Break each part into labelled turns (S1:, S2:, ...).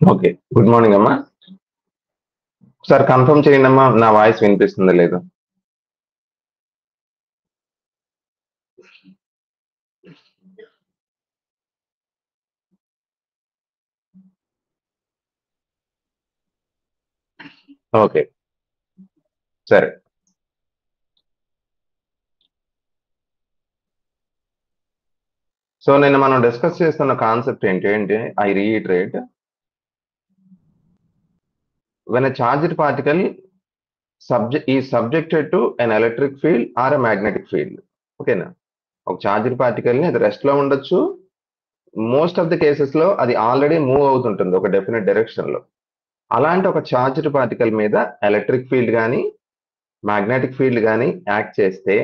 S1: Okay. Good morning అమ్మా. ఒకసారి confirm చేయండి అమ్మా. నా వాయిస్ వినిపిస్తుందో లేదో. ఓకే. సరే. సో నిన్న మనం డిస్కస్ చేస్తున్న కాన్సెప్ట్ ఏంటి అంటే I reiterate when a charged particle is subjected to an electric field or a magnetic field. ఓకేనా? ఒక చార్జ్డ్ పార్టికల్ ని అది రెస్ట్ లో ఉండొచ్చు. మోస్ట్ ఆఫ్ ది కేసెస్ లో అది ఆల్రెడీ మూవ్ అవుతుంటుంది ఒక డెఫినెట్ డైరెక్షన్ లో. అలాంటి ఒక చార్జ్డ్ పార్టికల్ మీద ఎలక్ట్రిక్ ఫీల్డ్ కానీ మ్యాగ్నెటిక్ ఫీల్డ్ కానీ యాక్ట్ చేస్తే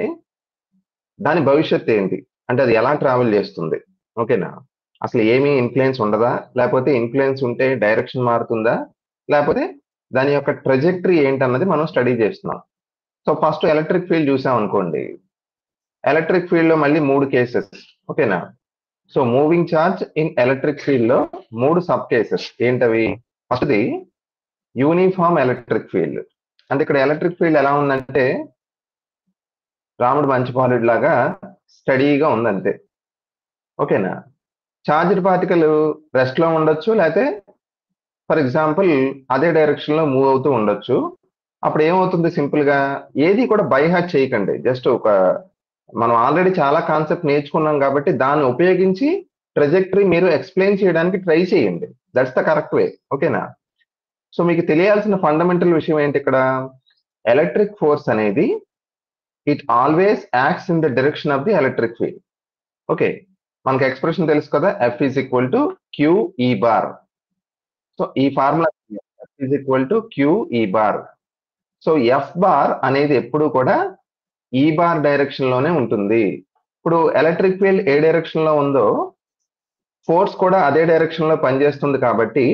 S1: దాని భవిష్యత్తు ఏంటి అంటే అది ఎలా ట్రావెల్ చేస్తుంది? ఓకేనా? అసలు ఏమీ ఇన్ఫ్లుయెన్స్ ఉండదా? లేకపోతే ఇన్ఫ్లుయెన్స్ ఉంటే డైరెక్షన్ మారుతుందా? లేకపోతే దాని యొక్క ట్రెజెక్టరీ ఏంటన్నది మనం స్టడీ చేస్తున్నాం. సో ఫస్ట్ ఎలక్ట్రిక్ ఫీల్డ్ చూసాం అనుకోండి. ఎలక్ట్రిక్ ఫీల్డ్ లో మళ్ళీ 3 కేసెస్. ఓకేనా? So moving charge in electric field లో 3 సబ్ కేసెస్ ఏంటవి? ఫస్ట్ది యూనిఫామ్ ఎలక్ట్రిక్ ఫీల్డ్. అంటే ఇక్కడ ఎలక్ట్రిక్ ఫీల్డ్ ఎలా ఉందంటే రాముడు మంచిపాలుడు లాగా స్టడీగా ఉందంతే. ఓకేనా? చార్జ్డ్ పార్టికల్ రెస్ట్ లో ఉండొచ్చు, లేకపోతే ఫర్ ఎగ్జాంపుల్ అదే డైరెక్షన్ లో మూవ్ అవుతూ ఉండొచ్చు. అప్పుడు ఏమవుతుంది? సింపుల్ గా ఏది కూడా బై హార్ట్ చేయకండి. జస్ట్ మనం ఆల్రెడీ చాలా కాన్సెప్ట్ నేర్చుకున్నాం కాబట్టి దాన్ని ఉపయోగించి ట్రెజెక్టరీ మీరు ఎక్స్ప్లెయిన్ చేయడానికి ట్రై చేయండి. That's the correct way. ఓకేనా? సో మీకు తెలియాల్సిన ఫండమెంటల్ విషయం ఏంటి ఇక్కడ? ఎలక్ట్రిక్ ఫోర్స్ అనేది it always acts in the direction of the electric field. Okay, మనకి ఎక్స్ప్రెషన్ తెలుసు కదా, F is equal to q E bar. So ఈ formula F is equal to q E bar. So F bar అనేది ఎప్పుడు కూడా ఈ bar direction లోనే ఉంటుంది. ఇప్పుడు ఎలక్ట్రిక్ ఫీల్డ్ ఏ డైరెక్షన్ లో ఉందో ఫోర్స్ కూడా అదే డైరెక్షన్ లో పనిచేస్తుంది కాబట్టి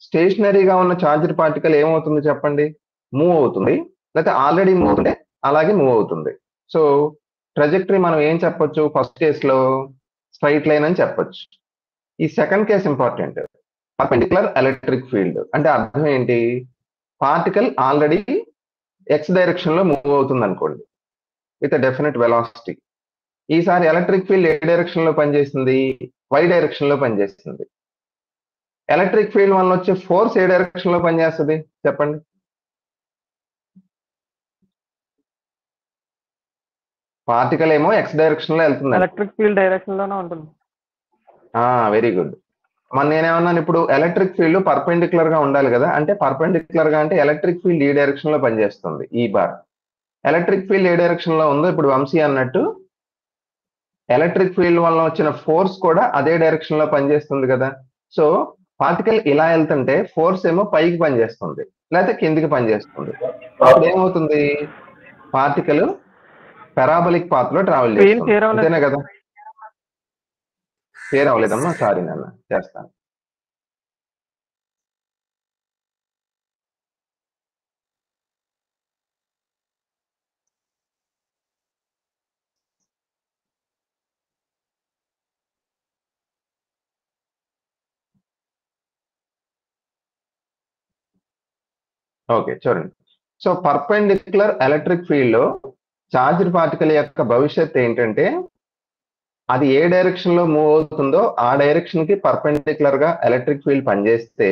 S1: స్టేషనరీగా ఉన్న చార్జ్డ్ పార్టికల్ ఏమవుతుంది చెప్పండి? మూవ్ అవుతుంది. లేకపోతే ఆల్రెడీ మూవ్ అవుతుంటే అలాగే మూవ్ అవుతుంది. సో ట్రజెక్టరీ మనం ఏం చెప్పొచ్చు? ఫస్ట్ కేస్ లో స్ట్రైట్ లైన్ అని చెప్పొచ్చు. ఈ second case important. Perpendicular electric field అంటే అర్థం ఏంటి? పార్టికల్ ఆల్రెడీ ఎక్స్ డైరెక్షన్ లో మూవ్ అవుతుంది అనుకోండి విత్ డెఫినెట్ వెలాసిటీ. ఈసారి ఎలక్ట్రిక్ ఫీల్డ్ ఏ డైరెక్షన్ లో పనిచేస్తుంది? వై డైరెక్షన్ లో పనిచేస్తుంది. ఎలక్ట్రిక్ ఫీల్డ్ వల్ల వచ్చే ఫోర్స్ ఏ డైరెక్షన్ లో పనిచేస్తుంది చెప్పండి? పార్టికల్ ఏమో ఎక్స్ డైరెక్షన్ లో వెళ్తుంది.
S2: ఎలక్ట్రిక్ ఫీల్డ్ డైరెక్షన్ లోనే ఉంటుంది.
S1: Very good. మరి నేనేమన్నాను ఇప్పుడు? ఎలక్ట్రిక్ ఫీల్డ్ పర్పెండిక్యులర్ గా ఉండాలి కదా. అంటే పర్పెండిక్యులర్ గా అంటే ఎలక్ట్రిక్ ఫీల్డ్ ఈ డైరెక్షన్ లో పనిచేస్తుంది, ఈ బార్. ఎలక్ట్రిక్ ఫీల్డ్ ఏ డైరెక్షన్ లో ఉందో ఇప్పుడు వంశీ అన్నట్టు ఎలక్ట్రిక్ ఫీల్డ్ వల్ల వచ్చిన ఫోర్స్ కూడా అదే డైరెక్షన్ లో పనిచేస్తుంది కదా. సో పార్టికల్ ఇలా వెళ్తుంటే ఫోర్స్ ఏమో పైకి పనిచేస్తుంది, లేకపోతే కిందికి పనిచేస్తుంది. అప్పుడు ఏమవుతుంది? పార్టికల్ పెరాబలిక్ పాత్ లో ట్రావెల్ చేస్తుంది, అంతేనే కదా? క్లియర్ అవ్వలేదమ్మా? సారీ నాన్న, చేస్తాను. ఓకే, చూడండి. సో పర్పెండిక్యులర్ ఎలక్ట్రిక్ ఫీల్డ్ లో చార్జ్డ్ పార్టికల్ యొక్క భవిష్యత్ ఏంటంటే అది ఏ డైరెక్షన్ లో మూవ్ అవుతుందో ఆ డైరెక్షన్ కి పర్పెండిక్యులర్ గా ఎలక్ట్రిక్ ఫీల్డ్ పనిచేస్తే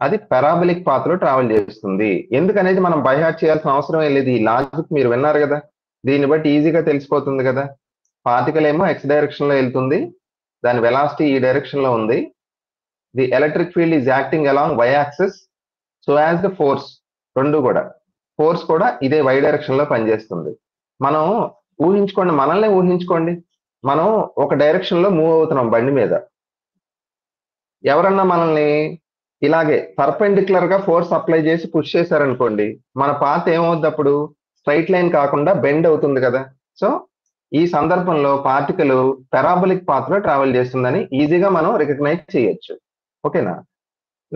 S1: అది పెరాబలిక్ పాత్ లో ట్రావెల్ చేస్తుంది. ఎందుకనేది మనం బైహార్ట్ చేయాల్సిన అవసరం లేదు. ఈ లాజిక్ మీరు విన్నారు కదా, దీన్ని బట్టి ఈజీగా తెలిసిపోతుంది కదా. పార్టికల్ ఏమో ఎక్స్ డైరెక్షన్ లో వెళ్తుంది, దాని వెలాసిటీ ఈ డైరెక్షన్ లో ఉంది. The electric field is acting along y axis, so as the force. రెండు కూడా ఫోర్స్ కూడా ఇదే వై డైరెక్షన్ లో పనిచేస్తుంది. మనం ఊహించుకోండి, మనల్ని ఊహించుకోండి, మనం ఒక డైరెక్షన్ లో మూవ్ అవుతున్నాం బండి మీద. ఎవరన్నా మనల్ని ఇలాగే పర్పెండిక్యులర్ గా ఫోర్స్ అప్లై చేసి పుష్ చేశారనుకోండి, మన పాత్ ఏమవుద్ది అప్పుడు? స్ట్రైట్ లైన్ కాకుండా బెండ్ అవుతుంది కదా. సో ఈ సందర్భంలో పార్టికల్ పెరాబలిక్ పాత్ లో ట్రావెల్ చేస్తుందని ఈజీగా మనం రికగ్నైజ్ చేయొచ్చు. ఓకేనా?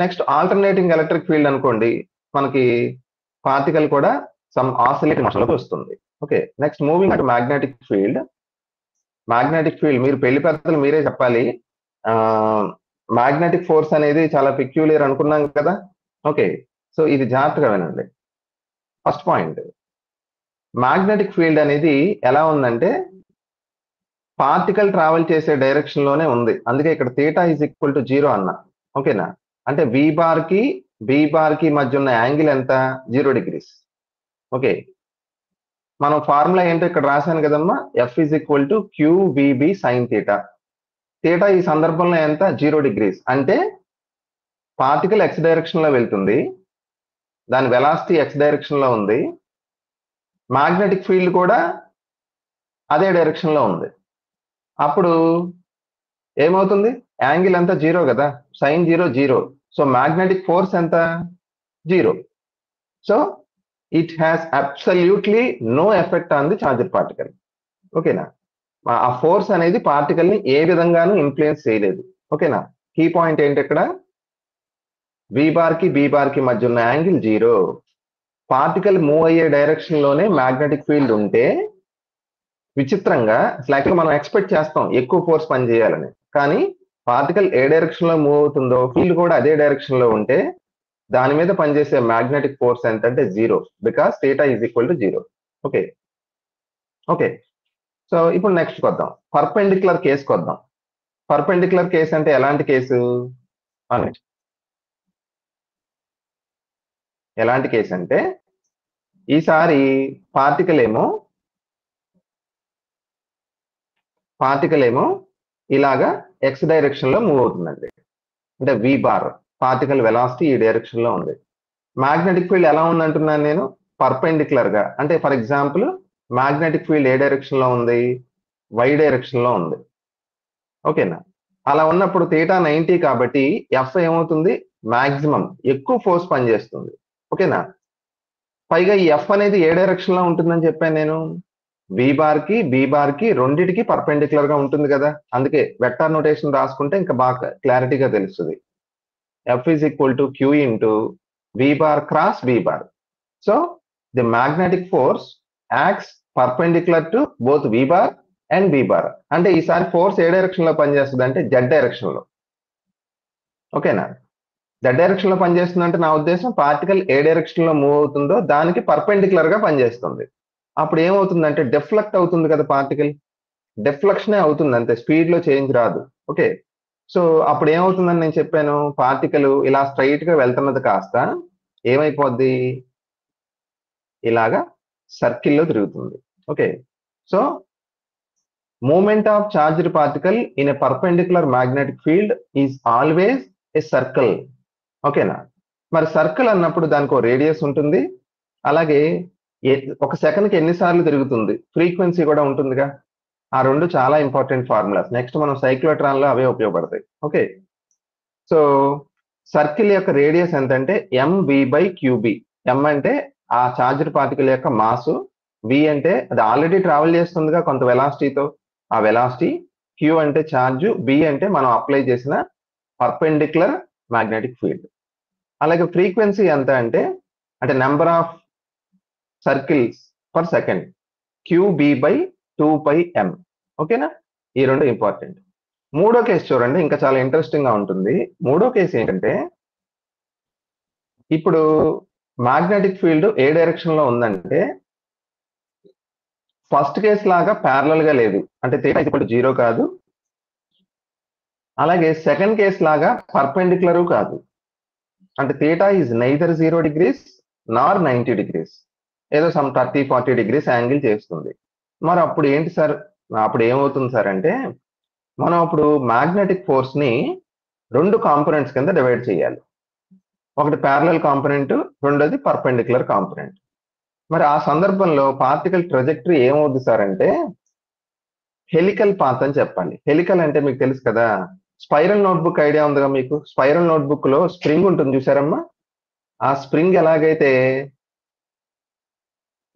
S1: నెక్స్ట్ ఆల్టర్నేటింగ్ ఎలక్ట్రిక్ ఫీల్డ్ అనుకోండి, మనకి పార్టికల్ కూడా సమ్ ఆసిలేటింగ్ మోషన్ లోకి వస్తుంది. ఓకే, నెక్స్ట్ మూవింగ్ అటు మ్యాగ్నెటిక్ ఫీల్డ్. మ్యాగ్నెటిక్ ఫీల్డ్ మీరు పెళ్లి పెద్దలు మీరే చెప్పాలి. మ్యాగ్నెటిక్ ఫోర్స్ అనేది చాలా పిక్యూలియర్ అనుకున్నాం కదా. ఓకే, సో ఇది జాగ్రత్తగా వినండి. ఫస్ట్ పాయింట్, మ్యాగ్నెటిక్ ఫీల్డ్ అనేది ఎలా ఉందంటే పార్టికల్ ట్రావెల్ చేసే డైరెక్షన్ లోనే ఉంది. అందుకే ఇక్కడ థీటా ఈజ్ ఈక్వల్ టు 0 అన్న. ఓకేనా, అంటే వి బార్ కి బి బార్ కి మధ్య ఉన్న యాంగిల్ ఎంత? 0 డిగ్రీస్. ఓకే, మనం ఫార్ములా ఏంటో ఇక్కడ రాశాను కదమ్మా, F is equal to Q B B sine theta. Theta ఈ సందర్భంలో ఎంత? 0 డిగ్రీస్. అంటే పార్టికల్ ఎక్స్ డైరెక్షన్ లో వెళ్తుంది, దాని వెలాసిటీ ఎక్స్ డైరెక్షన్ లో ఉంది, మ్యాగ్నెటిక్ ఫీల్డ్ కూడా అదే డైరెక్షన్ లో ఉంది. అప్పుడు ఏమవుతుంది? యాంగిల్ ఎంత? 0 కదా, సైన్ 0 0. సో మ్యాగ్నెటిక్ ఫోర్స్ ఎంత? 0. So it has absolutely no effect on the charged particle. ఓకేనా, ఆ ఫోర్స్ అనేది పార్టికల్ ని ఏ విధంగానూ ఇన్ఫ్లుయెన్స్ చేయలేదు. ఓకేనా, కీ పాయింట్ ఏంటి ఇక్కడ? వి బార్ కి బి బార్ కి మధ్య ఉన్న యాంగిల్ 0. పార్టికల్ మూవ్ అయ్యే డైరెక్షన్ లోనే మ్యాగ్నెటిక్ ఫీల్డ్ ఉంటే విచిత్రంగా అసలు మనం ఎక్స్పెక్ట్ చేస్తాం ఎక్కువ ఫోర్స్ పనిచేయాలని, కానీ పార్టికల్ ఏ డైరెక్షన్ లో మూవ్ అవుతుందో ఫీల్డ్ కూడా అదే డైరెక్షన్ లో ఉంటే దాని మీద పనిచేసే మ్యాగ్నెటిక్ ఫోర్స్ ఎంత అంటే 0, because theta is equal to 0. Okay okay, so ఇప్పుడు నెక్స్ట్ వద్దాం, పర్పెండిక్యులర్ కేసుకి వద్దాం. పర్పెండిక్యులర్ కేసు అంటే ఎలాంటి కేసు? ఎలాంటి కేసు అంటే ఈసారి పార్టికల్ ఏమో ఇలాగా ఎక్స్ డైరెక్షన్ లో మూవ్ అవుతుందండి. అంటే వి బార్ పార్టికల్ వెలాసిటీ ఈ డైరెక్షన్ లో ఉంది. మ్యాగ్నెటిక్ ఫీల్డ్ ఎలా ఉందంటున్నాను నేను? పర్పెండిక్యులర్ గా. అంటే for example magnetic field A direction లో ఉంది? వై డైరెక్షన్ లో ఉంది. ఓకేనా, అలా ఉన్నప్పుడు థీటా 90 కాబట్టి ఎఫ్ ఏమవుతుంది? మాక్సిమం ఎక్కువ ఫోర్స్ పనిచేస్తుంది. ఓకేనా, పైగా ఈ ఎఫ్ అనేది ఏ డైరెక్షన్ లో ఉంటుందని చెప్పాను నేను? వి బార్ కి బి బార్ కి రెండిటికి పర్పెండిక్యులర్ గా ఉంటుంది కదా. అందుకే వెక్టార్ నోటేషన్ రాసుకుంటే ఇంకా బాగా క్లారిటీగా తెలుస్తుంది. F is equal to q into v bar cross B bar. So the magnetic force acts perpendicular to both v bar and B bar. అంటే ఈసారి ఫోర్స్ ఏ డైరెక్షన్ లో పనిచేస్తుంది అంటే జెడ్ డైరెక్షన్ లో. ఓకేనా, జెడ్ డైరెక్షన్ లో పనిచేస్తుంది అంటే నా ఉద్దేశం పార్టికల్ ఏ డైరెక్షన్ లో మూవ్ అవుతుందో దానికి పర్పెండిక్యులర్ గా పనిచేస్తుంది. అప్పుడు ఏమవుతుందంటే డిఫ్లెక్ట్ అవుతుంది కదా పార్టికల్, డిఫ్లెక్షనే అవుతుంది అంతే, స్పీడ్ లో చేంజ్ రాదు. ఓకే, సో అప్పుడు ఏమవుతుందని నేను చెప్పాను, పార్టికల్ ఇలా స్ట్రైట్ గా వెళ్తున్నది కాస్త ఏమైపోద్ది? ఇలాగా సర్కిల్లో తిరుగుతుంది. Okay, so movement of charged particle in a perpendicular magnetic field is always a circle. ఓకేనా, మరి సర్కిల్ అన్నప్పుడు దానికి ఒక రేడియస్ ఉంటుంది, అలాగే ఒక సెకండ్కి ఎన్నిసార్లు తిరుగుతుంది ఫ్రీక్వెన్సీ కూడా ఉంటుందిగా. ఆ రెండు చాలా ఇంపార్టెంట్ ఫార్ములాస్, నెక్స్ట్ మనం సైక్లోట్రాన్ లో అవే ఉపయోగపడతాయి. ఓకే, సో సర్కిల్ యొక్క రేడియస్ ఎంత అంటే ఎంవి బై క్యూబి. ఎం అంటే ఆ చార్జ్డ్ పార్టికల్ యొక్క మాస్, వి అంటే అది ఆల్రెడీ ట్రావెల్ చేస్తుందిగా కొంత వెలాసిటీతో, ఆ వెలాసిటీ, క్యూ అంటే ఛార్జ్, బి అంటే మనం అప్లై చేసిన పర్పెండిక్యులర్ మ్యాగ్నెటిక్ ఫీల్డ్. అలాగే ఫ్రీక్వెన్సీ ఎంత అంటే number of circles per second, QB by 2πm. ఓకేనా, ఈ రెండు ఇంపార్టెంట్. మూడో కేసు చూడండి, ఇంకా చాలా ఇంట్రెస్టింగ్ గా ఉంటుంది. మూడో కేసు ఏంటంటే ఇప్పుడు మ్యాగ్నెటిక్ ఫీల్డ్ ఏ డైరెక్షన్ లో ఉందంటే ఫస్ట్ కేసు లాగా ప్యారలల్ గా లేదు, అంటే థీటా ఈక్వల్ టు 0 కాదు, అలాగే సెకండ్ కేసు లాగా పర్పెండిక్యులర్ కాదు, అంటే theta is neither 0 degrees Nar 90 degrees, ఏదో సమ్ 30-40 డిగ్రీస్ యాంగిల్ చేస్తుంది. మరి అప్పుడు ఏంటి సార్? అప్పుడు ఏమవుతుంది సార్ అంటే మనం అప్పుడు మ్యాగ్నెటిక్ ఫోర్స్ ని రెండు కాంపోనెంట్స్ కింద డివైడ్ చేయాలి. ఒకటి ప్యారలల్ కాంపోనెంట్, రెండోది పర్పెండిక్యులర్ కాంపోనెంట్. మరి ఆ సందర్భంలో పార్టికల్ ట్రజెక్టరీ ఏమవుద్ది సార్ అంటే హెలికల్ పాత్ అని చెప్పాలి. హెలికల్ అంటే మీకు తెలుసు కదా, స్పైరల్ నోట్బుక్ ఐడియా ఉందిగా మీకు? స్పైరల్ నోట్బుక్ లో స్ప్రింగ్ ఉంటుంది చూసారమ్మా, ఆ స్ప్రింగ్ ఎలాగైతే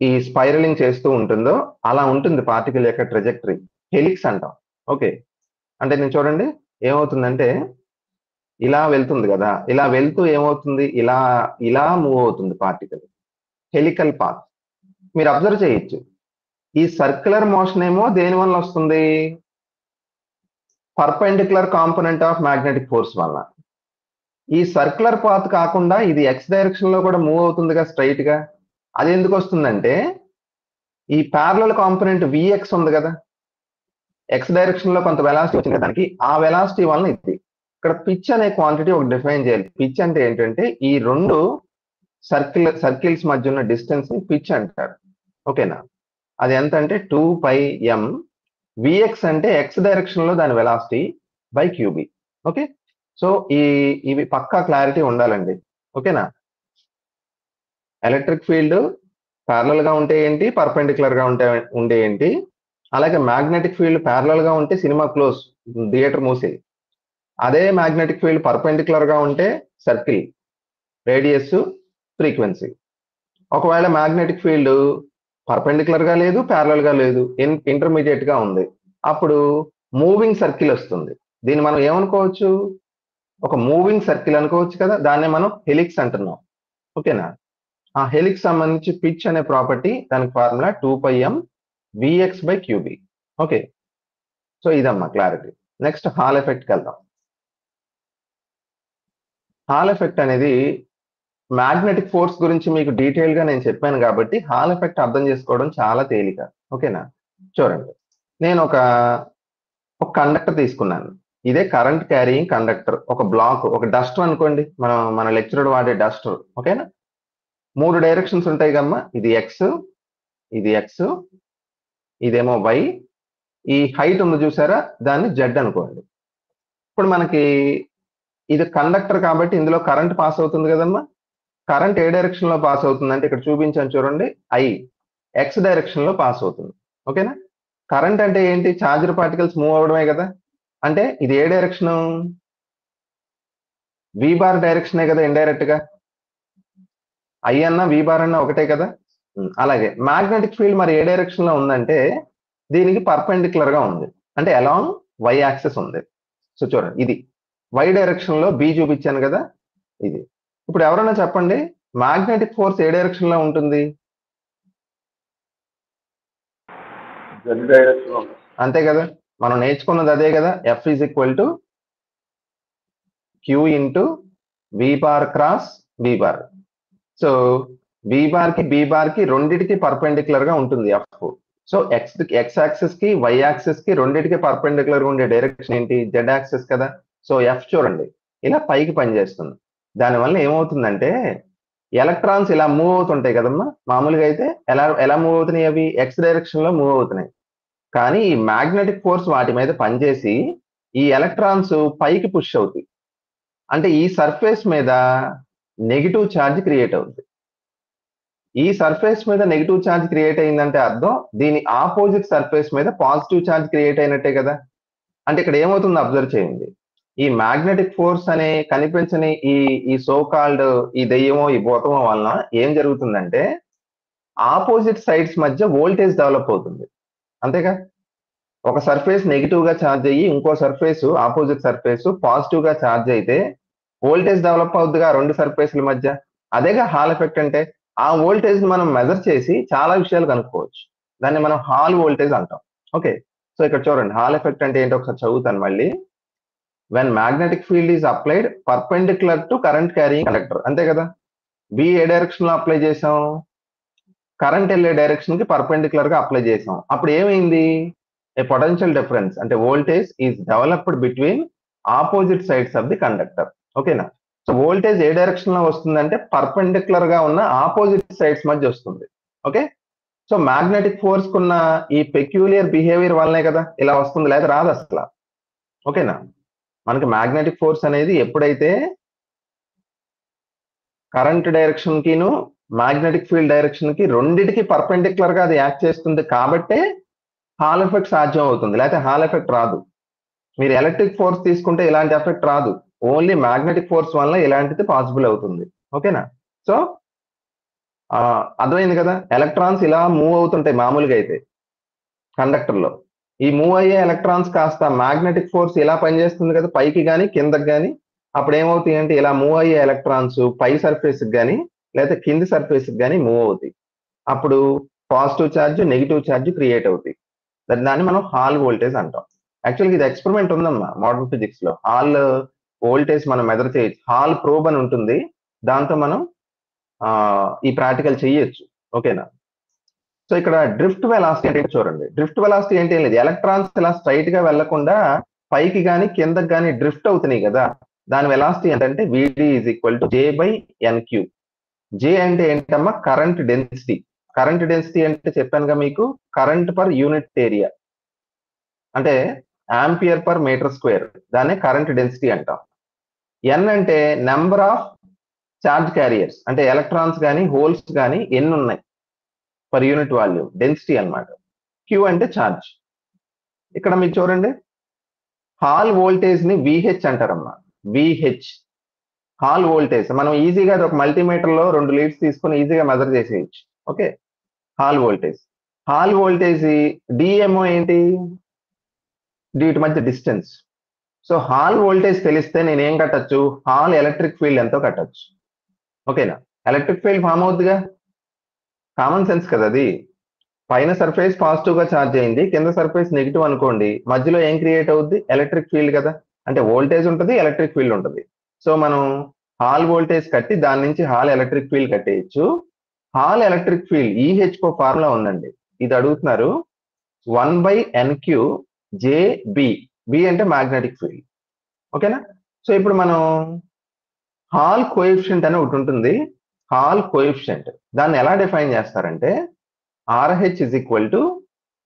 S1: ఈ స్పైరలింగ్ చేస్తూ ఉంటుందో అలా ఉంటుంది పార్టికల్ యొక్క ట్రజెక్టరీ, హెలిక్స్ అంటాం. ఓకే, అంటే నేను చూడండి ఏమవుతుందంటే ఇలా వెళ్తుంది కదా, ఇలా వెళ్తూ ఏమవుతుంది, ఇలా ఇలా మూవ్ అవుతుంది పార్టికల్, హెలికల్ పాత్. మీరు అబ్జర్వ్ చేయొచ్చు, ఈ సర్క్యులర్ మోషన్ ఏమో దేని వల్ల వస్తుంది? Perpendicular component of magnetic force వల్ల. ఈ సర్క్యులర్ పాత్ కాకుండా ఇది ఎక్స్ డైరెక్షన్ లో కూడా మూవ్ అవుతుందిగా స్ట్రైట్ గా. అది ఎందుకు వస్తుందంటే ఈ ప్యారలల్ కాంపోనెంట్ విఎక్స్ ఉంది కదా, ఎక్స్ డైరెక్షన్ లో కొంత వెలాసిటీ వచ్చింది కదా దానికి, ఆ వెలాసిటీ వలన ఇది. ఇక్కడ పిచ్ అనే క్వాంటిటీ ఒక డిఫైన్ చేయాలి. పిచ్ అంటే ఏంటంటే ఈ రెండు సర్కిల్స్ మధ్య ఉన్న డిస్టెన్స్ ని పిచ్ అంటారు. ఓకేనా? అది ఎంత అంటే 2πm. విఎక్స్ అంటే ఎక్స్ డైరెక్షన్ లో దాని velocity by Q B. Okay, so ఇవి పక్కా క్లారిటీ ఉండాలండి. ఓకేనా? ఎలక్ట్రిక్ ఫీల్డ్ ప్యారలల్ గా ఉంటే ఏంటి, పర్పెండిక్యులర్ గా ఉంటే ఏంటి, అలాగే మ్యాగ్నెటిక్ ఫీల్డ్ ప్యారలల్ గా ఉంటే సినిమా క్లోజ్, థియేటర్ మూసేది. అదే మ్యాగ్నెటిక్ ఫీల్డ్ పర్పెండిక్యులర్ గా ఉంటే సర్కిల్, రేడియస్, ఫ్రీక్వెన్సీ. ఒకవేళ మ్యాగ్నెటిక్ ఫీల్డ్ పర్పెండిక్యులర్ గా లేదు, ప్యారలల్ గా లేదు, ఇంటర్మీడియట్ గా ఉంది, అప్పుడు మూవింగ్ సర్కిల్ వస్తుంది. దీన్ని మనం ఏమనుకోవచ్చు, ఒక మూవింగ్ సర్కిల్ అనుకోవచ్చు కదా, దాన్నే మనం హెలిక్స్ అంటున్నాం. ఓకేనా? ఆ హెలిక్స్ సంబంధించి పిచ్ అనే ప్రాపర్టీ, దానికి formula 2πm V X by Q B. Okay, so ఇదమ్మా క్లారిటీ. నెక్స్ట్ హాల్ ఎఫెక్ట్కి వెళ్దాం. హాల్ ఎఫెక్ట్ అనేది మ్యాగ్నెటిక్ ఫోర్స్ గురించి మీకు డీటెయిల్ గా నేను చెప్పాను కాబట్టి హాల్ ఎఫెక్ట్ అర్థం చేసుకోవడం చాలా తేలిక. ఓకేనా? చూడండి, నేను ఒక కండక్టర్ తీసుకున్నాను. ఇదే కరెంట్ క్యారీయింగ్ కండక్టర్. ఒక బ్లాక్, ఒక డస్టర్ అనుకోండి, మన లెక్చరర్ వాడే డస్టర్. ఓకేనా? 3 డైరెక్షన్స్ ఉంటాయి కమ్మా. ఇది ఎక్స్, ఇది ఎక్స్, ఇదేమో వై, ఈ హైట్ ఉంది చూసారా, దాన్ని జెడ్ అనుకోండి. ఇప్పుడు మనకి ఇది కండక్టర్ కాబట్టి ఇందులో కరెంట్ పాస్ అవుతుంది కదమ్మా. కరెంట్ ఏ డైరెక్షన్ లో పాస్ అవుతుంది అంటే ఇక్కడ చూపించాను చూడండి, ఐ ఎక్స్ డైరెక్షన్ లో పాస్ అవుతుంది. ఓకేనా? కరెంట్ అంటే ఏంటి, చార్జర్ పార్టికల్స్ మూవ్ అవడమే కదా. అంటే ఇది ఏ డైరెక్షన్, వి బార్ డైరెక్షనే కదా ఇండైరెక్ట్ గా. ఐ అన్నా వి బార్ అన్నా ఒకటే కదా. అలాగే మ్యాగ్నెటిక్ ఫీల్డ్ మరి ఏ డైరెక్షన్ లో ఉందంటే దీనికి పర్పెండిక్యులర్ గా ఉంది, అంటే అలాంగ్ వై యాక్సెస్ ఉంది. సో చూడండి, ఇది వై డైరెక్షన్ లో బి చూపించాను కదా, ఇది. ఇప్పుడు ఎవరైనా చెప్పండి, మ్యాగ్నెటిక్ ఫోర్స్ ఏ డైరెక్షన్ లో ఉంటుంది? జెడ్ డైరెక్షన్ లో, అంతే కదా. మనం నేర్చుకున్నది అదే కదా, F is equal to q into v bar cross B bar. So v bar కి బి బార్ కి రెండిటికి పర్పెండిక్యులర్ గా ఉంటుంది ఎఫ్. సో ఎక్స్ యాక్సిస్ కి వై యాక్సిస్ కి రెండిటికి పర్పెండిక్యులర్ గా ఉండే డైరెక్షన్ ఏంటి, జెడ్ యాక్సిస్ కదా. సో ఎఫ్ చూడండి ఇలా పైకి పనిచేస్తుంది. దానివల్ల ఏమవుతుందంటే ఎలక్ట్రాన్స్ ఇలా మూవ్ అవుతుంటాయి కదమ్మా. మామూలుగా అయితే ఎలా మూవ్ అవుతున్నాయి, అవి ఎక్స్ డైరెక్షన్ లో మూవ్ అవుతున్నాయి. కానీ ఈ మ్యాగ్నెటిక్ ఫోర్స్ వాటి మీద పనిచేసి ఈ ఎలక్ట్రాన్స్ పైకి పుష్ అవుతాయి. అంటే ఈ సర్ఫేస్ మీద నెగిటివ్ ఛార్జ్ క్రియేట్ అవుతుంది. ఈ సర్ఫేస్ మీద నెగిటివ్ ఛార్జ్ క్రియేట్ అయిందంటే అర్థం దీని ఆపోజిట్ సర్ఫేస్ మీద పాజిటివ్ ఛార్జ్ క్రియేట్ అయినట్టే కదా. అంటే ఇక్కడ ఏమవుతుంది అబ్జర్వ్ చేయండి, ఈ మ్యాగ్నెటిక్ ఫోర్స్ అనే కనిపించని ఈ సో కాల్డ్ ఈ దెయ్యమో ఈ భూతమో వలన ఏం జరుగుతుందంటే ఆపోజిట్ సైడ్స్ మధ్య వోల్టేజ్ డెవలప్ అవుతుంది. అంతేగా, ఒక సర్ఫేస్ నెగిటివ్ గా ఛార్జ్ అయ్యి ఇంకో సర్ఫేస్ ఆపోజిట్ సర్ఫేస్ పాజిటివ్ గా ఛార్జ్ అయితే వోల్టేజ్ డెవలప్ అవుతుందిగా రెండు సర్ఫేస్ల మధ్య. అదేగా హాల్ ఎఫెక్ట్ అంటే. ఆ వోల్టేజ్ ని మనం మెజర్ చేసి చాలా విషయాలు కనుక్కోవచ్చు. దాన్ని మనం హాల్ వోల్టేజ్ అంటాం. ఓకే, సో ఇక్కడ చూడండి హాల్ ఎఫెక్ట్ అంటే ఏంటో ఒకసారి చదువుతాను మళ్ళీ. When magnetic field is applied perpendicular to current carrying conductor. అంతే కదా. బి ఏ డైరెక్షన్ లో అప్లై చేసాం, కరెంట్ వెళ్ళే డైరెక్షన్ కి పర్పెండిక్యులర్ గా అప్లై చేసాం. అప్పుడు ఏమైంది, ఏ పొటెన్షియల్ డిఫరెన్స్ అంటే voltage is developed between opposite sides of the conductor. ఓకేనా? సో వోల్టేజ్ ఏ డైరెక్షన్ లో వస్తుందంటే పర్పెండిక్యులర్ గా ఉన్న ఆపోజిట్ సైడ్స్ మధ్య వస్తుంది. ఓకే, సో మ్యాగ్నెటిక్ ఫోర్స్ కున్న ఈ పెక్యూలియర్ బిహేవియర్ వల్లనే కదా ఇలా వస్తుంది, లేదా రాదు అసలు. ఓకేనా? మనకి మ్యాగ్నెటిక్ ఫోర్స్ అనేది ఎప్పుడైతే కరెంట్ డైరెక్షన్ కిను మ్యాగ్నెటిక్ ఫీల్డ్ డైరెక్షన్ కి రెండిటికి పర్పెండిక్యులర్ గా అది యాక్ట్ చేస్తుంది కాబట్టే హాల్ ఎఫెక్ట్ సాధ్యం అవుతుంది, లేకపోతే హాల్ ఎఫెక్ట్ రాదు. మీరు ఎలక్ట్రిక్ ఫోర్స్ తీసుకుంటే ఇలాంటి ఎఫెక్ట్ రాదు, ఓన్లీ మ్యాగ్నెటిక్ ఫోర్స్ వల్ల ఇలాంటిది పాసిబుల్ అవుతుంది. ఓకేనా? సో అర్థమైంది కదా. ఎలక్ట్రాన్స్ ఇలా మూవ్ అవుతుంటాయి మామూలుగా అయితే కండక్టర్ లో. ఈ మూవ్ అయ్యే ఎలక్ట్రాన్స్ కాస్త మ్యాగ్నెటిక్ ఫోర్స్ ఇలా పనిచేస్తుంది కదా, పైకి కానీ కిందకి కానీ. అప్పుడు ఏమవుతాయి అంటే ఇలా మూవ్ అయ్యే ఎలక్ట్రాన్స్ పై సర్ఫేస్ కానీ లేదా కింది సర్ఫేస్ కానీ మూవ్ అవుతాయి. అప్పుడు positive charge negative charge create అవుతాయి. దాన్ని మనం హాల్ వోల్టేజ్ అంటాం. యాక్చువల్గా ఇది ఎక్స్పెరిమెంట్ ఉందమ్మా మోడర్న్ ఫిజిక్స్ లో. హాల్ వోల్టేజ్ మనం మెజర్ చేయొచ్చు. హాల్ ప్రోబ్ అని ఉంటుంది, దాంతో మనం ఈ ప్రాక్టికల్ చేయొచ్చు. ఓకేనా? సో ఇక్కడ డ్రిఫ్ట్ వెలాసిటీ అంటే చూడండి. డ్రిఫ్ట్ వెలాసిటీ అంటే ఏం లేదు, ఎలక్ట్రాన్స్ ఇలా స్ట్రైట్ గా వెళ్లకుండా పైకి కానీ కిందకి కానీ డ్రిఫ్ట్ అవుతున్నాయి కదా, దాని వెలాసిటీ ఏంటంటే V D is equal to J by N Q. J అంటే ఏంటమ్మా? Current density. కరెంట్ డెన్సిటీ అంటే చెప్పానుగా మీకు, కరెంట్ పర్ యూనిట్ ఏరియా, అంటే ఆంపియర్ పర్ మీటర్ స్క్వేర్, దాన్నే కరెంట్ డెన్సిటీ అంటాం. ఎన్ అంటే నెంబర్ ఆఫ్ చార్జ్ క్యారియర్స్, అంటే ఎలక్ట్రాన్స్ కానీ హోల్స్ కానీ ఎన్ని ఉన్నాయి పర్ యూనిట్ వాల్యూమ్, డెన్సిటీ అన్నమాట. క్యూ అంటే ఛార్జ్. ఇక్కడ మీరు చూడండి, హాల్ వోల్టేజ్ ని విహెచ్ అంటారమ్మా. విహెచ్ హాల్ వోల్టేజ్ మనం ఈజీగా ఒక మల్టీమీటర్ లో 2 లీడ్స్ తీసుకొని ఈజీగా మెజర్ చేసేయచ్చు. Okay, hall voltage. Hall voltage DMO ఏంటి? వీటి మధ్య డిస్టెన్స్. సో హాల్ వోల్టేజ్ తెలిస్తే నేను ఏం కట్టచ్చు? హాల్ ఎలక్ట్రిక్ ఫీల్డ్ ఎంతో కట్టచ్చు. ఓకేనా? ఎలక్ట్రిక్ ఫీల్డ్ ఫామ్ అవుతుందిగా, కామన్ సెన్స్ కదా అది. పైన సర్ఫేస్ పాజిటివ్ గా ఛార్జ్ అయింది, కింద సర్ఫేస్ నెగిటివ్ అనుకోండి, మధ్యలో ఏం క్రియేట్ అవుద్ది? ఎలక్ట్రిక్ ఫీల్డ్ కదా. అంటే వోల్టేజ్ ఉంటుంది, ఎలక్ట్రిక్ ఫీల్డ్ ఉంటుంది. సో మనం హాల్ వోల్టేజ్ కట్టి దాని నుంచి హాల్ ఎలక్ట్రిక్ ఫీల్డ్ కట్టేయచ్చు. హాల్ ఎలక్ట్రిక్ ఫీల్డ్ ఈహెచ్ కో ఫార్ములా ఉందండి, ఇది అడుగుతున్నారు. 1/NQ JB. బి అంటే మ్యాగ్నెటిక్ ఫీల్డ్. ఓకేనా? సో ఇప్పుడు మనం హాల్ కోఎఫిషియంట్ అని ఒకటి ఉంటుంది, హాల్ కోఎఫిషియంట్. దాన్ని ఎలా డిఫైన్ చేస్తారంటే RH is equal to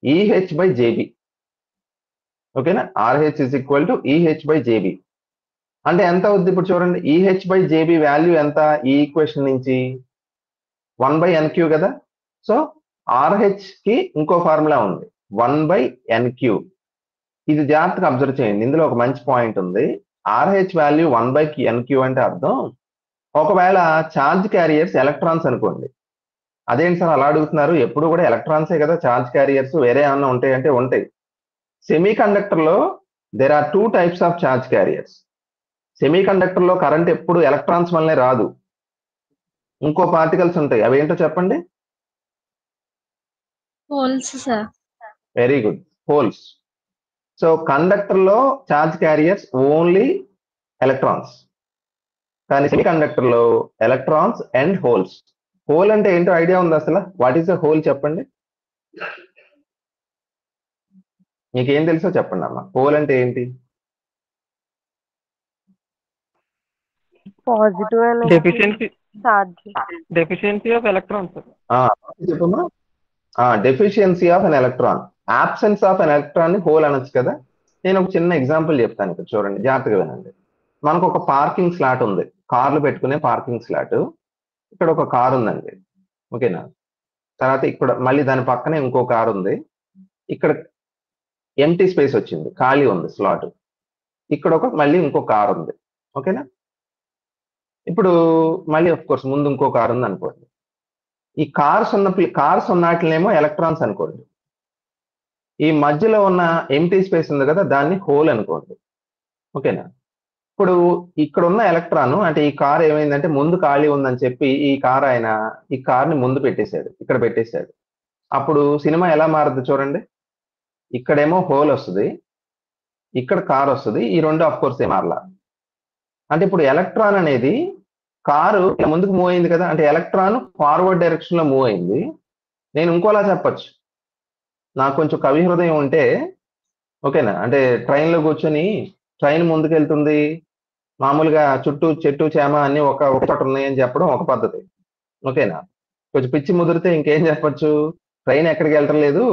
S1: EH by JB. ఓకేనా? RH is equal to EH by JB. అంటే ఎంత అవుద్ది ఇప్పుడు చూడండి, EH by JB వాల్యూ ఎంత ఈ ఈక్వేషన్ నుంచి? 1/NQ కదా. సో RH కి ఇంకో ఫార్ములా ఉంది, 1/NQ. ఇది జాగ్రత్తగా అబ్జర్వ్ చేయండి, ఇందులో ఒక మంచి పాయింట్ ఉంది. RH వాల్యూ 1/NQ అంటే అర్థం, ఒకవేళ ఛార్జ్ క్యారియర్స్ ఎలక్ట్రాన్స్ అనుకోండి. అదేంటి సార్ అలా అడుగుతున్నారు, ఎప్పుడు కూడా ఎలక్ట్రాన్సే కదా ఛార్జ్ క్యారియర్స్, వేరే ఏమన్నా ఉంటాయంటే ఉంటాయి. సెమీ కండక్టర్ లో there are 2 types of charge carriers. Semiconductor లో కరెంట్ ఎప్పుడు ఎలక్ట్రాన్స్ వల్లనే రాదు, ఇంకో పార్టికల్స్ ఉంటాయి. అవి ఏంటో చెప్పండి?
S3: Holes sir.
S1: Very good, holes. So conductor లో ఛార్జ్ క్యారియర్స్ ఓన్లీ ఎలక్ట్రాన్స్, కానీ సెమీ కండక్టర్ లో ఎలక్ట్రాన్స్ అండ్ హోల్స్. హోల్ అంటే ఏంటో ఐడియా ఉంది అసలు? వాట్ ఈస్ ద హోల్ చెప్పండి, మీకేం తెలుసో చెప్పండి అమ్మా. హోల్ అంటే ఏంటి?
S2: Positive deficiency of electrons.
S1: చెప్పమ్మా. Deficiency of an electron, absence of an electron ని హోల్ అనొచ్చు కదా. నేను ఒక చిన్న ఎగ్జాంపుల్ చెప్తాను, ఇక్కడ చూడండి, జాగ్రత్తగా వినండి. మనకు ఒక పార్కింగ్ స్లాట్ ఉంది, కార్లు పెట్టుకునే పార్కింగ్ స్లాట్. ఇక్కడ ఒక కార్ ఉందండి, ఓకేనా? తర్వాత ఇక్కడ మళ్ళీ దాని పక్కనే ఇంకో కార్ ఉంది. ఇక్కడ ఎంటీ స్పేస్ వచ్చింది, ఖాళీ ఉంది స్లాట్. ఇక్కడ మళ్ళీ ఇంకో కార్ ఉంది, ఓకేనా? ఇప్పుడు మళ్ళీ ఆఫ్ కోర్స్ ముందు ఇంకో కార్ ఉంది అనుకోండి. ఈ కార్స్ ఉన్నట్లేమో ఎలక్ట్రాన్స్ అనుకోండి. ఈ మధ్యలో ఉన్న ఎంటీ స్పేస్ ఉంది కదా, దాన్ని హోల్ అనుకోండి. ఓకేనా? ఇప్పుడు ఇక్కడ ఉన్న ఎలక్ట్రాన్ అంటే ఈ కార్ ఏమైందంటే ముందు ఖాళీ ఉందని చెప్పి ఈ కార్ ఆయన ఈ కార్ని ముందు పెట్టేశాడు, ఇక్కడ పెట్టేశాడు. అప్పుడు సినిమా ఎలా మారుద్ది చూడండి, ఇక్కడేమో హోల్ వస్తుంది, ఇక్కడ కార్ వస్తుంది, ఈ రెండు ఆఫ్ కోర్స్ మారలా. అంటే ఇప్పుడు ఎలక్ట్రాన్ అనేది కారు ముందుకు మూవ్ అయింది కదా, అంటే ఎలక్ట్రాన్ ఫార్వర్డ్ డైరెక్షన్ లో మూవ్ అయింది. నేను ఇంకోలా చెప్పచ్చు, నాకు కొంచెం కవి హృదయం ఉంటే, ఓకేనా, అంటే ట్రైన్ లో కూర్చొని ట్రైన్ ముందుకు వెళ్తుంది, మామూలుగా చుట్టూ చెట్టు చేమ అన్ని ఒక చోట ఉన్నాయని చెప్పడం ఒక పద్ధతి, ఓకేనా. కొంచెం పిచ్చి ముదిరితే ఇంకేం చెప్పొచ్చు, ట్రైన్ ఎక్కడికి వెళ్ళట్లేదు,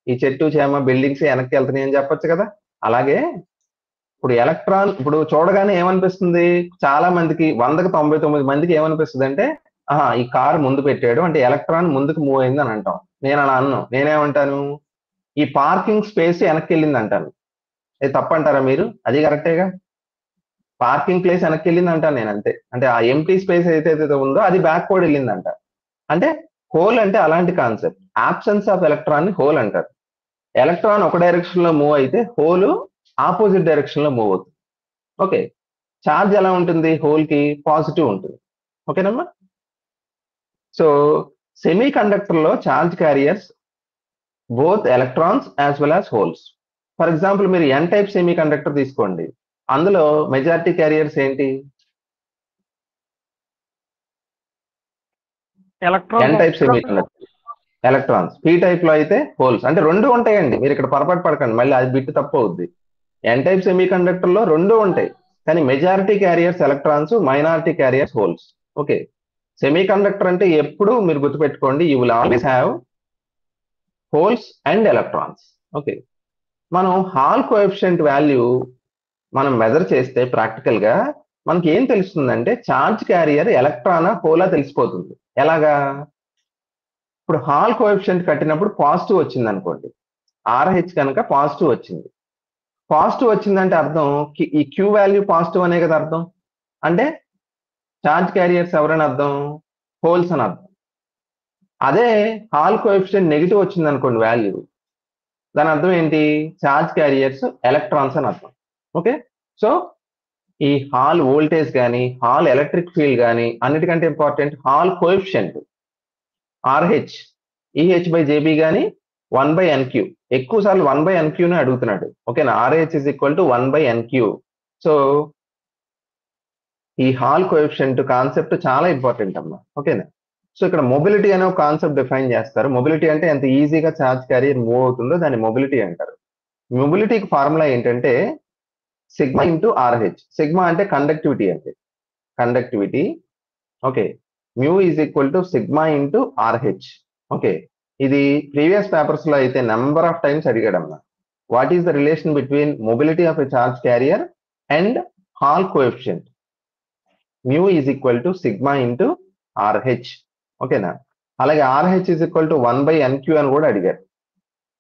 S1: ఈ చెట్టు చేమ బిల్డింగ్స్ వెనక్కి వెళ్తున్నాయి అని చెప్పొచ్చు కదా. అలాగే ఇప్పుడు ఎలక్ట్రాన్ ఇప్పుడు చూడగానే ఏమనిపిస్తుంది, చాలా మందికి 100కి 99 మందికి ఏమనిపిస్తుంది అంటే, ఈ కార్ ముందు పెట్టాడు అంటే ఎలక్ట్రాన్ ముందుకు మూవ్ అయింది అని అంటాం. నేను అలా అన్నాను, నేనేమంటాను, ఈ పార్కింగ్ స్పేస్ వెనక్కి వెళ్ళింది అంటాను. అది తప్పంటారా మీరు? అది కరెక్టేగా, పార్కింగ్ ప్లేస్ వెనక్కి వెళ్ళింది అంటాను నేను, అంతే. అంటే ఆ ఎంటీ స్పేస్ ఏదైతే ఉందో అది బ్యాక్వర్డ్ వెళ్ళిందంట. అంటే హోల్ అంటే అలాంటి కాన్సెప్ట్, ఆబ్సెన్స్ ఆఫ్ ఎలక్ట్రాన్ ని హోల్ అంటారు. ఎలక్ట్రాన్ ఒక డైరెక్షన్ లో మూవ్ అయితే హోల్ ఆపోజిట్ డైరెక్షన్ లో మూవ్ అవుతుంది. ఓకే, ఛార్జ్ ఎలా ఉంటుంది హోల్ కి? పాజిటివ్ ఉంటుంది, ఓకేనమ్మా. సో సెమీ కండక్టర్ లో charge carriers both electrons as well as holes. For example మీరు ఎన్ టైప్ సెమీ కండక్టర్ తీసుకోండి, అందులో మెజారిటీ క్యారియర్స్ ఏంటి? N type semiconductor electrons, P type లో అయితే హోల్స్. అంటే రెండు ఉంటాయండి, మీరు ఇక్కడ పొరపాటు పడకండి, మళ్ళీ అది బిట్ తప్పు అవుద్ది. ఎన్ టైప్ సెమీ కండక్టర్ లో రెండు ఉంటాయి, కానీ majority carriers electrons, minority carriers holes. Okay, semi conductor అంటే ఎప్పుడు మీరు గుర్తుపెట్టుకోండి, you will always have holes and electrons. Okay, మనం హాల్ కోఎఫిషియంట్ వాల్యూ మనం మెజర్ చేస్తే ప్రాక్టికల్ గా మనకి ఏం తెలుస్తుందంటే చార్జ్ క్యారియర్ ఎలక్ట్రానా హోలా తెలిసిపోతుంది. ఎలాగా? ఇప్పుడు హాల్ కోఎఫిషియంట్ కట్టినప్పుడు పాజిటివ్ వచ్చింది అనుకోండి, ఆర్హెచ్ కనుక పాజిటివ్ వచ్చింది. పాజిటివ్ వచ్చిందంటే అర్థం ఈ క్యూ వాల్యూ పాజిటివ్ అనే కదా అర్థం. అంటే చార్జ్ క్యారియర్స్ ఎవరని అర్థం? హోల్స్ అని అర్థం. అదే హాల్ కోఎఫిషియంట్ నెగిటివ్ వచ్చింది అనుకోండి వాల్యూ, దాని అర్థం ఏంటి? చార్జ్ క్యారియర్స్ ఎలక్ట్రాన్స్ అని అర్థం. ఓకే, సో ఈ హాల్ వోల్టేజ్ కానీ హాల్ ఎలక్ట్రిక్ ఫీల్డ్ కానీ అన్నిటికంటే important hall coefficient RH EH by JB కానీ 1/NQ, ఎక్కువ సార్లు 1/NQనే అడుగుతున్నాడు. ఓకేనా, RH is equal to 1/NQ. So ఈ హాల్ కోఎఫిషియంట్ కాన్సెప్ట్ చాలా ఇంపార్టెంట్ అమ్మా. ఓకేనా, సో ఇక్కడ మొబిలిటీ అనే ఒక కాన్సెప్ట్ డిఫైన్ చేస్తారు. మొబిలిటీ అంటే ఎంత ఈజీగా ఛార్జ్ క్యారియర్ మూవ్ అవుతుందో దాన్ని మొబిలిటీ అంటారు. మొబిలిటీకి ఫార్ములా ఏంటంటే సిగ్మా ఇంటూ ఆర్హెచ్. సిగ్మా అంటే కండక్టివిటీ, అంటే conductivity. Okay, mu is equal to sigma into RH. Okay, ఇది ప్రీవియస్ పేపర్స్ లో అయితే నెంబర్ ఆఫ్ టైమ్స్ అడిగాడమ్మా. What is the relation between mobility of a charge carrier and Hall coefficient? Mu is equal to sigma into RH. ఓకేనా, అలాగే RH is equal to 1/NQ అని కూడా అడిగారు.